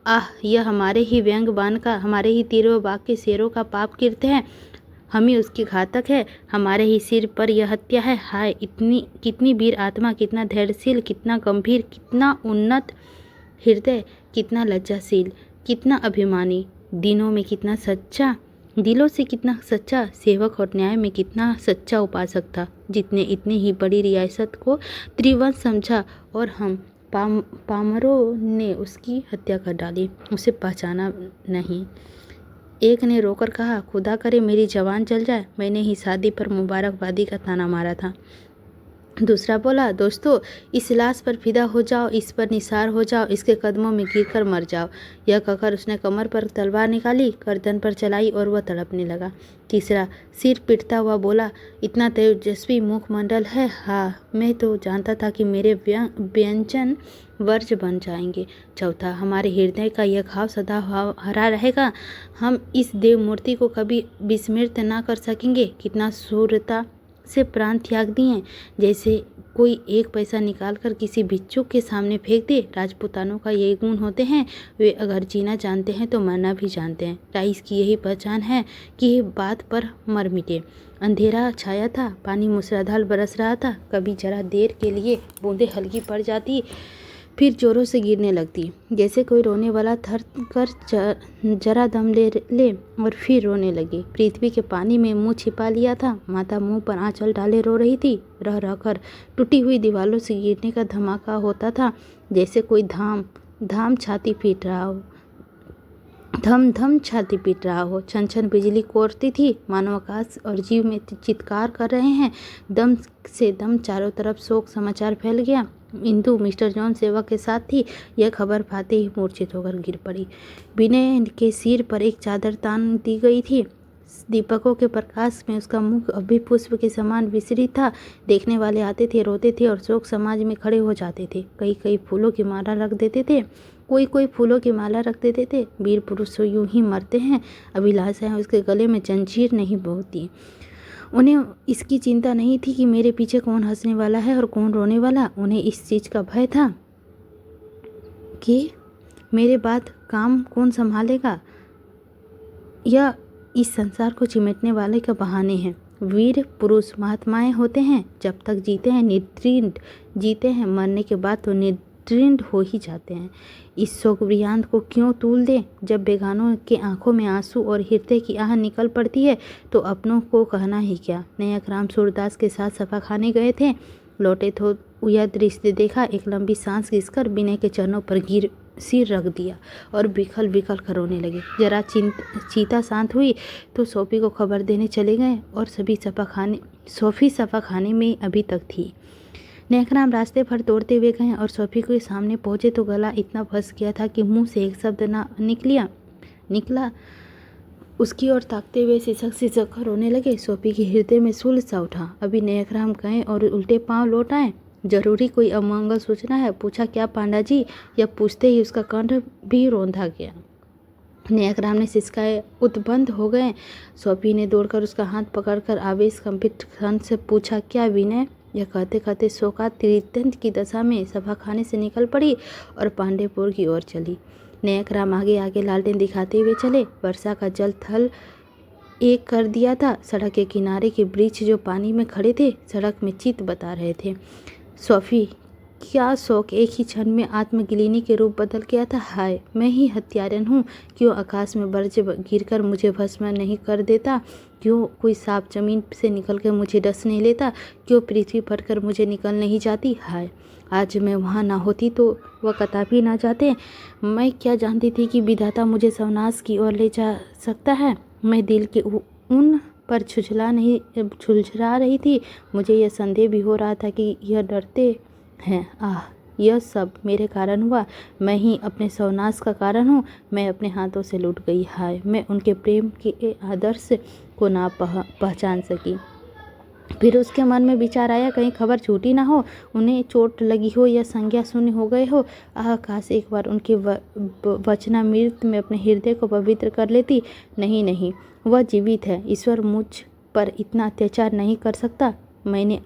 आह, यह हमारे ही व्यंग बाण का, हमारे ही तीरों बाग के शेरों का पाप कृत्य है, हम ही उसकी घातक है, हमारे ही सिर पर यह हत्या है। हाय, कितनी वीर आत्मा, कितना धैर्यशील, कितना गंभीर, कितना उन्नत हृदय कितना लज्जाशील, कितना अभिमानी, दिलों से कितना सच्चा सेवक और न्याय में कितना सच्चा उपासक था, जितने इतनी ही बड़ी रियासत को त्रिवंश समझा और हम पामरों ने उसकी हत्या कर डाली, उसे पहचाना नहीं। एक ने रोकर कहा, खुदा करे मेरी जवान जल जाए, मैंने ही शादी पर मुबारकबादी का ताना मारा था। दूसरा बोला, दोस्तों इस लाश पर फिदा हो जाओ, इस पर निसार हो जाओ, इसके कदमों में गिरकर मर जाओ। यह कहकर उसने कमर पर तलवार निकाली, गर्दन पर चलाई और वह तड़पने लगा। तीसरा सिर पीटता हुआ बोला, इतना तेजस्वी मुखमंडल है, हाँ मैं तो जानता था कि मेरे व्यंजन वर्ज बन जाएंगे। चौथा, हमारे हृदय का यह घाव सदा हरा रहेगा, हम इस देव मूर्ति को कभी विस्मृत ना कर सकेंगे। कितना शूरता से प्राण त्याग दिए, जैसे कोई एक पैसा निकालकर किसी भिक्षुक के सामने फेंक दे। राजपूतानों का यही गुण होते हैं, वे अगर जीना जानते हैं तो मरना भी जानते हैं। राइस की यही पहचान है कि ये बात पर मर मिटे। अंधेरा छाया था, पानी मूसलाधार बरस रहा था। कभी जरा देर के लिए बूंदें हल्की पड़ जाती, फिर जोरों से गिरने लगती, जैसे कोई रोने वाला थर कर जरा दम ले और फिर रोने लगे। पृथ्वी के पानी में मुंह छिपा लिया था, माता मुंह पर आंचल डाले रो रही थी। रह रहकर टूटी हुई दीवारों से गिरने का धमाका होता था, जैसे कोई धाम छाती पीट रहा हो, धम छाती पीट रहा हो। छन छन बिजली कोरती थी, मानो आकाश और जीव में चित्कार कर रहे हैं। दम से दम चारों तरफ शोक समाचार फैल गया। इंदु मिस्टर जॉन सेवक के साथ थी। यह खबर पाते ही मूर्छित होकर गिर पड़ी। विनय के सिर पर एक चादर तान दी गई थी। दीपकों के प्रकाश में उसका मुख अभी पुष्प के समान विसरित था। देखने वाले आते थे, रोते थे और शोक समाज में खड़े हो जाते थे। कई फूलों की माला रख देते थे, कोई फूलों की माला रख देते थे। वीर पुरुष तो यूं ही मरते हैं, अभिलाषाएं उसके गले में जंजीर नहीं बहती। उन्हें इसकी चिंता नहीं थी कि मेरे पीछे कौन हंसने वाला है और कौन रोने वाला। उन्हें इस चीज़ का भय था कि मेरे बाद काम कौन संभालेगा। यह इस संसार को चिमेटने वाले का बहाने हैं। वीर पुरुष महात्माएं होते हैं, जब तक जीते हैं निर्दृढ़ जीते हैं, मरने के बाद तो निर्दृढ़ हो ही जाते हैं। इस शोक वृयांत को क्यों तूल दें। जब बेगानों के आंखों में आंसू और हृदय की आह निकल पड़ती है तो अपनों को कहना ही क्या। नयाग्राम सूरदास के साथ सफा खाने गए थे, लौटे तो यह दृश्य देखा। एक लंबी सांस खींचकर विनय के चरणों पर सिर रख दिया और बिखल बिखल कर रोने लगे। जरा चीता शांत हुई तो सोफी को खबर देने चले गए और सोफी सफा खाने में अभी तक थी। नयाग्राम रास्ते भर दौड़ते हुए गए और सोफी के सामने पहुंचे तो गला इतना फंस गया था कि मुंह से एक शब्द ना निकला। उसकी ओर ताकते हुए सिसक कर रोने लगे। सोफी के हृदय में शूल सा उठा। अभी नयाग्राम गए और उल्टे पांव लौट आए। जरूरी कोई अमंगल सूचना है, पूछा। क्या पांडा जी? यह पूछते ही उसका कंठ भी रौंधा गया। नयाग्राम ने सिसकाए उद्बंध हो गए। सोफी ने दौड़कर उसका हाथ पकड़कर आवेश कंपित कंठ से पूछा, क्या विनय? यह कहते कहते शोका त्रितंत की दशा में सभा खाने से निकल पड़ी और पांडेपुर की ओर चली। नयाग्राम आगे आगे लालटेन दिखाते हुए चले। वर्षा का जल थल एक कर दिया था। सड़क के किनारे के वृक्ष जो पानी में खड़े थे, सड़क में चित बता रहे थे। सोफी क्या शौक एक ही क्षण में आत्मगिलिनी के रूप बदल गया था। हाय, मैं ही हत्यारन हूँ। क्यों आकाश में बर्ज गिरकर मुझे भस्म नहीं कर देता? क्यों कोई सांप जमीन से निकलकर मुझे डस नहीं लेता? क्यों पृथ्वी फटकर मुझे निकल नहीं जाती? हाय, आज मैं वहाँ ना होती तो वह कदापि ना जाते। मैं क्या जानती थी कि विधाता मुझे सर्वनाश की ओर ले जा सकता है। मैं दिल के उन पर झुलझुला रही थी। मुझे यह संदेह भी हो रहा था कि यह डरते हैं। यह सब मेरे कारण हुआ। मैं ही अपने सर्वनाश का कारण हूँ। मैं अपने हाथों से लूट गई। हाय, मैं उनके प्रेम के आदर्श को ना पहचान सकी। फिर उसके मन में विचार आया, कहीं खबर झूठी ना हो, उन्हें चोट लगी हो या संज्ञा शून्य हो गए हो। काश एक बार उनके वचनामृत में अपने हृदय को पवित्र कर लेती। नहीं, वह जीवित है। ईश्वर मुझ पर इतना अत्याचार नहीं कर सकता। मैंने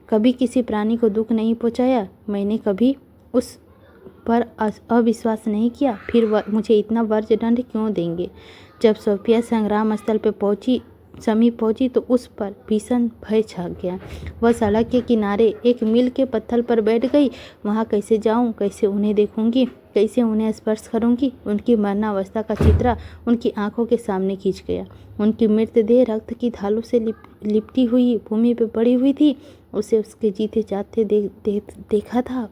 कभी किसी प्राणी को दुख नहीं पहुंचाया। मैंने कभी उस पर अविश्वास नहीं किया। फिर वह मुझे इतना वर्ज दंड क्यों देंगे? जब सोफिया संग्राम स्थल पर समीप पहुंची तो उस पर भीषण भय छा गया। वह सड़क के किनारे एक मील के पत्थर पर बैठ गई। वहां कैसे जाऊं, कैसे उन्हें देखूंगी? कैसे उन्हें स्पर्श करूंगी। उनकी मरणावस्था का चित्र उनकी आंखों के सामने खींच गया। उनकी मृतदेह रक्त की धालों से लिपटी हुई भूमि पर पड़ी हुई थी। उसे उसके जीते जाते देखा था।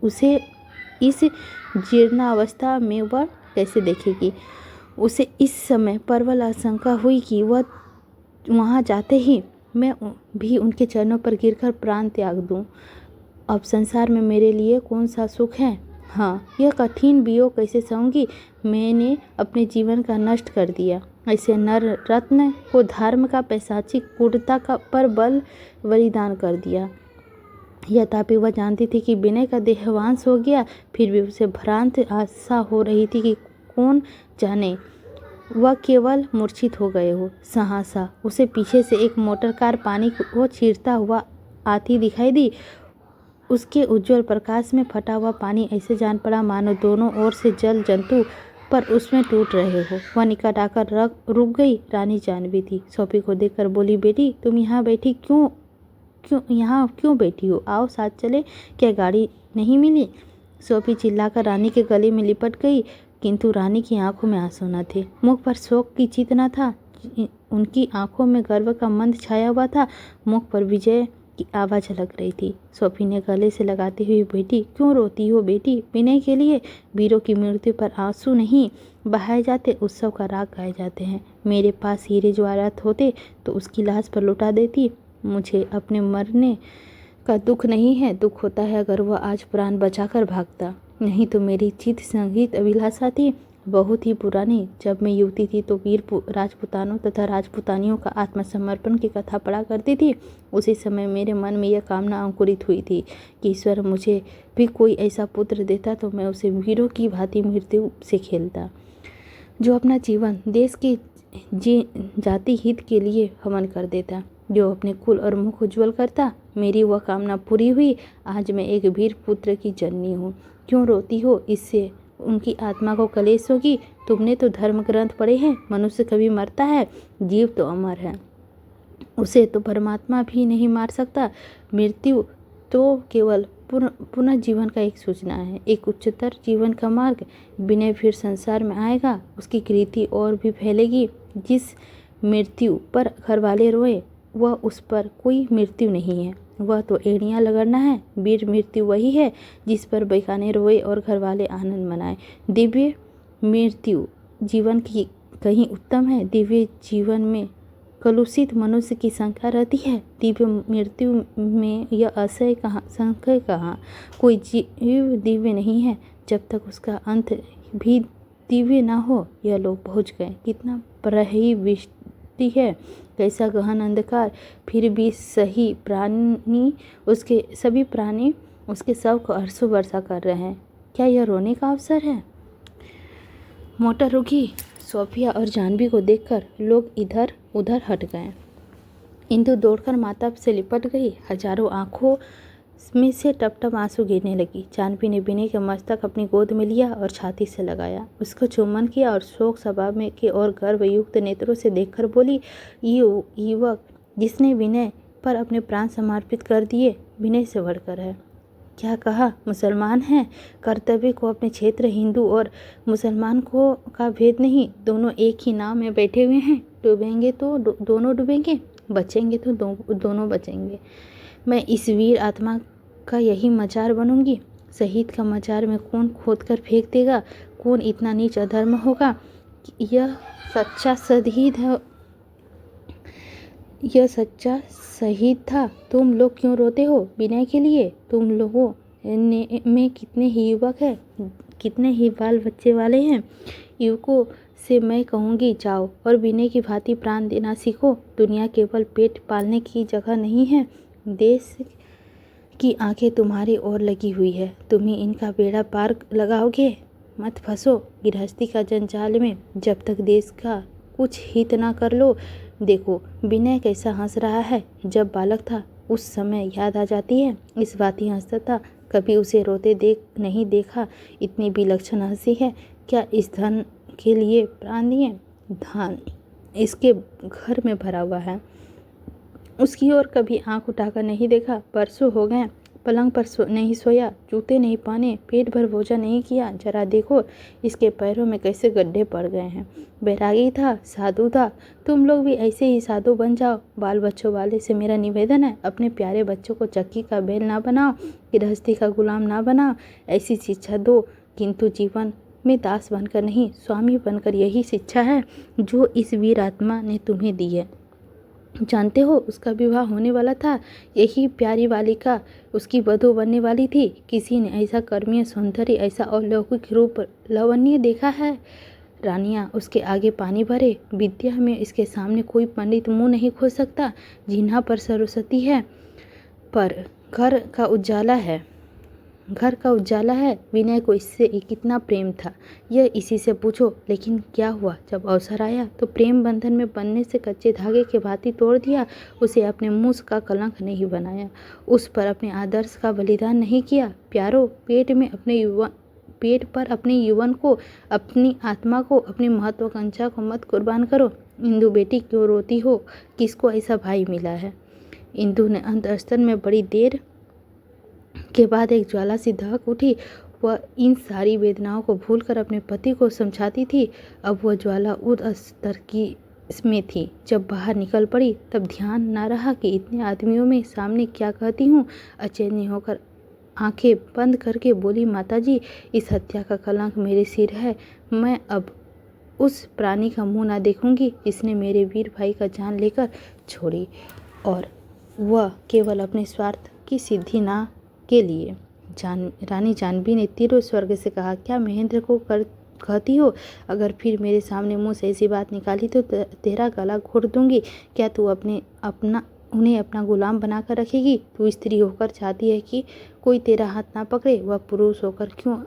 उसे इस जीर्णावस्था में वह कैसे देखेगी। उसे इस समय प्रबल आशंका हुई कि वह वहाँ जाते ही मैं भी उनके चरणों पर गिरकर प्राण त्याग दूं। अब संसार में मेरे लिए कौन सा सुख है। हाँ, यह कठिन वियोग कैसे सहूंगी। मैंने अपने जीवन का नष्ट कर दिया। ऐसे नर रत्न को धर्म का पैशाचिक क्रूरता का पर बलिदान कर दिया। यद्यपि वह जानती थी कि विनय का देहांत हो गया, फिर भी उसे भ्रांत आशा हो रही थी कि कौन जाने वह केवल मूर्छित हो गए हो। सहसा उसे पीछे से एक मोटर कार पानी को चीरता हुआ आती दिखाई दी। उसके उज्जवल प्रकाश में फटा हुआ पानी ऐसे जान पड़ा मानो दोनों ओर से जल जंतु पर उसमें टूट रहे हो। वह निकट आकर रुक गई। रानी जानवी थी। सोफी को देखकर बोली, बेटी तुम यहाँ क्यों बैठी हो? आओ साथ चले। क्या गाड़ी नहीं मिली? सोफी चिल्लाकर रानी के गले में लिपट गई, किंतु रानी की आंखों में आंसू न थे, मुख पर शोक की चित न था। उनकी आंखों में गर्व का मंद छाया हुआ था, मुख पर विजय की आवाज़ झलक रही थी। सोफी ने गले से लगाते हुए, बेटी क्यों रोती हो? बेटी, विनय के लिए वीरों की मृत्यु पर आंसू नहीं बहाए जाते, उत्सव का राग गाए जाते हैं। मेरे पास हीरे जवाहरात होते तो उसकी लाश पर लुटा देती। मुझे अपने मरने का दुख नहीं है। दुख होता है अगर वह आज प्राण बचाकर भागता। नहीं तो मेरी चित संगीत अभिलाषा थी, बहुत ही पुरानी। जब मैं युवती थी तो वीर राजपुतानों तथा राजपुतानियों का आत्मसमर्पण की कथा पढ़ा करती थी। उसी समय मेरे मन में यह कामना अंकुरित हुई थी कि ईश्वर मुझे भी कोई ऐसा पुत्र देता तो मैं उसे वीरों की भांति मृत्यु से खेलता, जो अपना जीवन देश के जाति हित के लिए हवन कर देता, जो अपने कुल और मुख उज्ज्वल करता। मेरी वह कामना पूरी हुई। आज मैं एक वीर पुत्र की जननी हूँ। क्यों रोती हो? इससे उनकी आत्मा को कलेश होगी। तुमने तो धर्म ग्रंथ पढ़े हैं, मनुष्य कभी मरता है, जीव तो अमर है, उसे तो परमात्मा भी नहीं मार सकता। मृत्यु तो केवल पुनः जीवन का एक सूचना है, एक उच्चतर जीवन का मार्ग। विनय फिर संसार में आएगा, उसकी कीर्ति और भी फैलेगी। जिस मृत्यु पर घरवाले रोए वह उस पर कोई मृत्यु नहीं है, वह तो एड़ियाँ लगड़ना है। वीर मृत्यु वही है जिस पर बैकाने रोए और घरवाले आनंद मनाए। दिव्य मृत्यु जीवन की कहीं उत्तम है। दिव्य जीवन में कलुषित मनुष्य की संख्या रहती है, दिव्य मृत्यु में यह असह्य कहाँ, संख्या कहाँ। कोई जीव दिव्य नहीं है जब तक उसका अंत भी दिव्य ना हो। यह लोग पहुँच गए। कितना प्रहिविष्टि है, कैसा गहन अंधकार, फिर भी सभी प्राणी उसके शव को अश्रु वर्षा कर रहे हैं। क्या यह रोने का अवसर है? मोटर रुकी। सोफिया और जानवी को देखकर लोग इधर उधर हट गए। इंदु दौड़कर माता से लिपट गई। हजारों आंखों में से टप टप आंसू गिरने लगी। जानवी ने विनय के मस्तक अपनी गोद में लिया और छाती से लगाया, उसको चुम्बन किया और शोक स्वभाव में के और गर्वयुक्त नेत्रों से देखकर बोली, युवक जिसने विनय पर अपने प्राण समर्पित कर दिए, विनय से बढ़कर है। क्या कहा? मुसलमान हैं। कर्तव्य को अपने क्षेत्र हिंदू और मुसलमान को का भेद नहीं, दोनों एक ही नाव में बैठे हुए हैं। डूबेंगे तो दोनों डूबेंगे, बचेंगे तो दोनों बचेंगे। मैं इस वीर आत्मा का यही मजार बनूंगी। शहीद का मजार में कौन खोद कर फेंक देगा? कौन इतना नीच अधर्म होगा? यह सच्चा शहीद था। तुम लोग क्यों रोते हो विनय के लिए? तुम लोगों में कितने ही युवक हैं, कितने ही बाल बच्चे वाले हैं। युवकों से मैं कहूँगी, जाओ और विनय की भांति प्राण देना सीखो। दुनिया केवल पेट पालने की जगह नहीं है। देश की आंखें तुम्हारी ओर लगी हुई है, तुम ही इनका बेड़ा पार लगाओगे। मत फंसो गृहस्थी का जंजाल में जब तक देश का कुछ हित ना कर लो। देखो विनय कैसा हंस रहा है, जब बालक था उस समय याद आ जाती है। इस बात ही हंसता था, कभी उसे रोते नहीं देखा। इतनी विलक्षण हंसी है। क्या इस धन के लिए प्राण दिए? धन इसके घर में भरा हुआ है, उसकी ओर कभी आंख उठाकर नहीं देखा। परसों हो गए पलंग पर नहीं सोया, जूते नहीं पहने, पेट भर भोजन नहीं किया। जरा देखो इसके पैरों में कैसे गड्ढे पड़ गए हैं। बैरागी था, साधु था। तुम लोग भी ऐसे ही साधु बन जाओ। बाल बच्चों वाले से मेरा निवेदन है, अपने प्यारे बच्चों को चक्की का बैल ना बनाओ, गृहस्थी का गुलाम ना बनाओ। ऐसी शिक्षा दो, किंतु जीवन में दास बनकर नहीं, स्वामी बनकर। यही शिक्षा है जो इस वीर आत्मा ने तुम्हें दी है। जानते हो, उसका विवाह होने वाला था। यही प्यारी बालिका उसकी वधू बनने वाली थी। किसी ने ऐसा कर्मीय सौंदर्य, ऐसा अलौकिक रूप लावण्य देखा है? रानियां उसके आगे पानी भरे। विद्या में इसके सामने कोई पंडित मुंह नहीं खोल सकता। जिन्हा पर सरस्वती है, पर घर का उजाला है। विनय को इससे कितना प्रेम था, यह इसी से पूछो। लेकिन क्या हुआ? जब अवसर आया तो प्रेम बंधन में बनने से कच्चे धागे के भांति तोड़ दिया। उसे अपने मुंह का कलंक नहीं बनाया, उस पर अपने आदर्श का बलिदान नहीं किया। प्यारो, पेट पर अपने यौवन को, अपनी आत्मा को, अपनी महत्वाकांक्षा को मत कुर्बान करो। इंदु बेटी क्यों रोती हो? किसको ऐसा भाई मिला है? इंदु ने अंतःस्तर में बड़ी देर के बाद एक ज्वाला सी दहक उठी। वह इन सारी वेदनाओं को भूलकर अपने पति को समझाती थी। अब वह ज्वाला उद स्तर की में थी। जब बाहर निकल पड़ी तब ध्यान न रहा कि इतने आदमियों में सामने क्या कहती हूँ। अचेतनी होकर आंखें बंद करके बोली, माताजी, इस हत्या का कलंक मेरे सिर है। मैं अब उस प्राणी का मुंह ना देखूंगी जिसने मेरे वीर भाई का जान लेकर छोड़ी, और वह केवल अपने स्वार्थ की सिद्धि ना के लिए। रानी जानवी ने तीव्र स्वर से कहा, क्या महेंद्र को कहती हो? अगर फिर मेरे सामने मुंह से ऐसी बात निकाली तो तेरा गला घोट दूंगी। क्या तू उन्हें अपना गुलाम बनाकर रखेगी? तू स्त्री होकर चाहती है कि कोई तेरा हाथ ना पकड़े? वह पुरुष होकर क्यों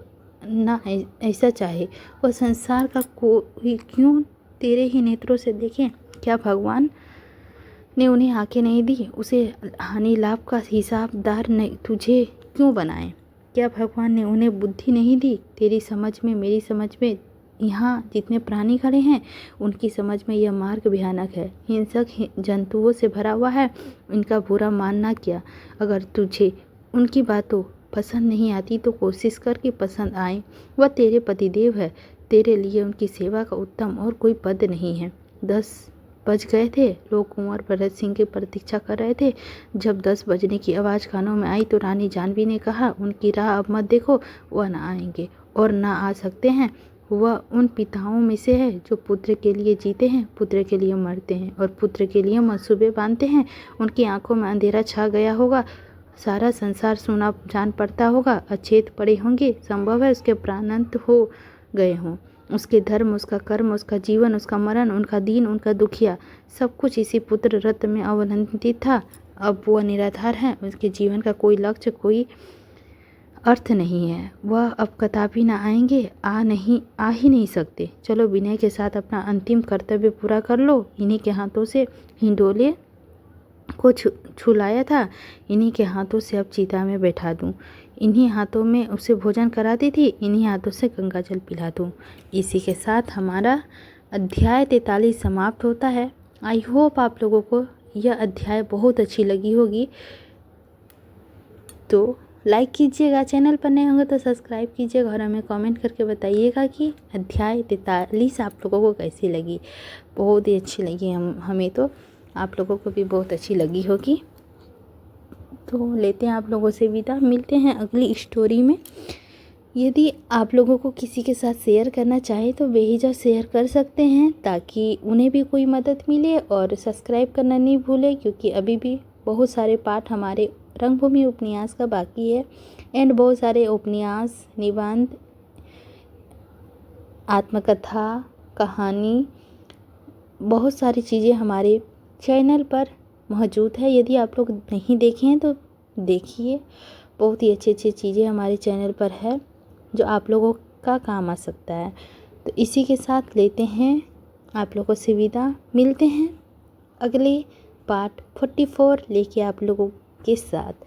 ना ऐसा चाहे? वह संसार का कोई क्यों तेरे ही नेत्रों से देखे? क्या भगवान ने उन्हें आंखें नहीं दी? उसे हानि लाभ का हिसाबदार नहीं तुझे क्यों बनाए? क्या भगवान ने उन्हें बुद्धि नहीं दी? तेरी समझ में, मेरी समझ में, यहाँ जितने प्राणी खड़े हैं उनकी समझ में यह मार्ग भयानक है, हिंसक जंतुओं से भरा हुआ है। इनका बुरा मानना क्या? अगर तुझे उनकी बातों पसंद नहीं आती तो कोशिश कर कि पसंद आए। वह तेरे पतिदेव है, तेरे लिए उनकी सेवा का उत्तम और कोई पद नहीं है। 10 बज गए थे। लोग कुंवर भरत सिंह की प्रतीक्षा कर रहे थे। जब 10 बजने की आवाज़ कानों में आई तो रानी जानवी ने कहा, उनकी राह अब मत देखो, वह ना आएंगे और ना आ सकते हैं। वह उन पिताओं में से है जो पुत्र के लिए जीते हैं, पुत्र के लिए मरते हैं और पुत्र के लिए मंसूबे बांधते हैं। उनकी आंखों में अंधेरा छा गया होगा, सारा संसार सुना जान पड़ता होगा, अचेत पड़े होंगे। संभव है उसके प्राणांत हो गए हों। उसके धर्म, उसका कर्म, उसका जीवन, उसका मरण, उनका दीन, उनका दुखिया, सब कुछ इसी पुत्र रत्न में अवलंबित था। अब वह निराधार है। उसके जीवन का कोई लक्ष्य, कोई अर्थ नहीं है। वह अब कदापि ना आएंगे, आ ही नहीं सकते। चलो विनय के साथ अपना अंतिम कर्तव्य पूरा कर लो। इन्हीं के हाथों से हिंडोले को छुलाया था, इन्हीं के हाथों से अब चिता में बैठा दूं, इन्हीं हाथों में उसे भोजन कराती थी, इन्हीं हाथों से गंगा जल पिला दूं। इसी के साथ हमारा अध्याय 43 समाप्त होता है। आई होप आप लोगों को यह अध्याय बहुत अच्छी लगी होगी। तो लाइक कीजिएगा, चैनल पर नए होंगे तो सब्सक्राइब कीजिएगा और हमें कमेंट करके बताइएगा कि अध्याय 43 आप लोगों को कैसी लगी। बहुत ही अच्छी लगी हमें तो, आप लोगों को भी बहुत अच्छी लगी होगी। तो लेते हैं आप लोगों से विदा, मिलते हैं अगली स्टोरी में। यदि आप लोगों को किसी के साथ शेयर करना चाहे तो बेहिचक शेयर कर सकते हैं, ताकि उन्हें भी कोई मदद मिले। और सब्सक्राइब करना नहीं भूलें, क्योंकि अभी भी बहुत सारे पाठ हमारे रंगभूमि उपन्यास का बाकी है। एंड बहुत सारे उपन्यास, निबंध, आत्मकथा, कहानी, बहुत सारी चीज़ें हमारे चैनल पर मौजूद है। यदि आप लोग नहीं देखे हैं तो देखिए, बहुत ही अच्छी अच्छी चीज़ें हमारे चैनल पर है जो आप लोगों का काम आ सकता है। तो इसी के साथ लेते हैं आप लोगों से विदा, मिलते हैं अगले पार्ट 44 लेके आप लोगों के साथ।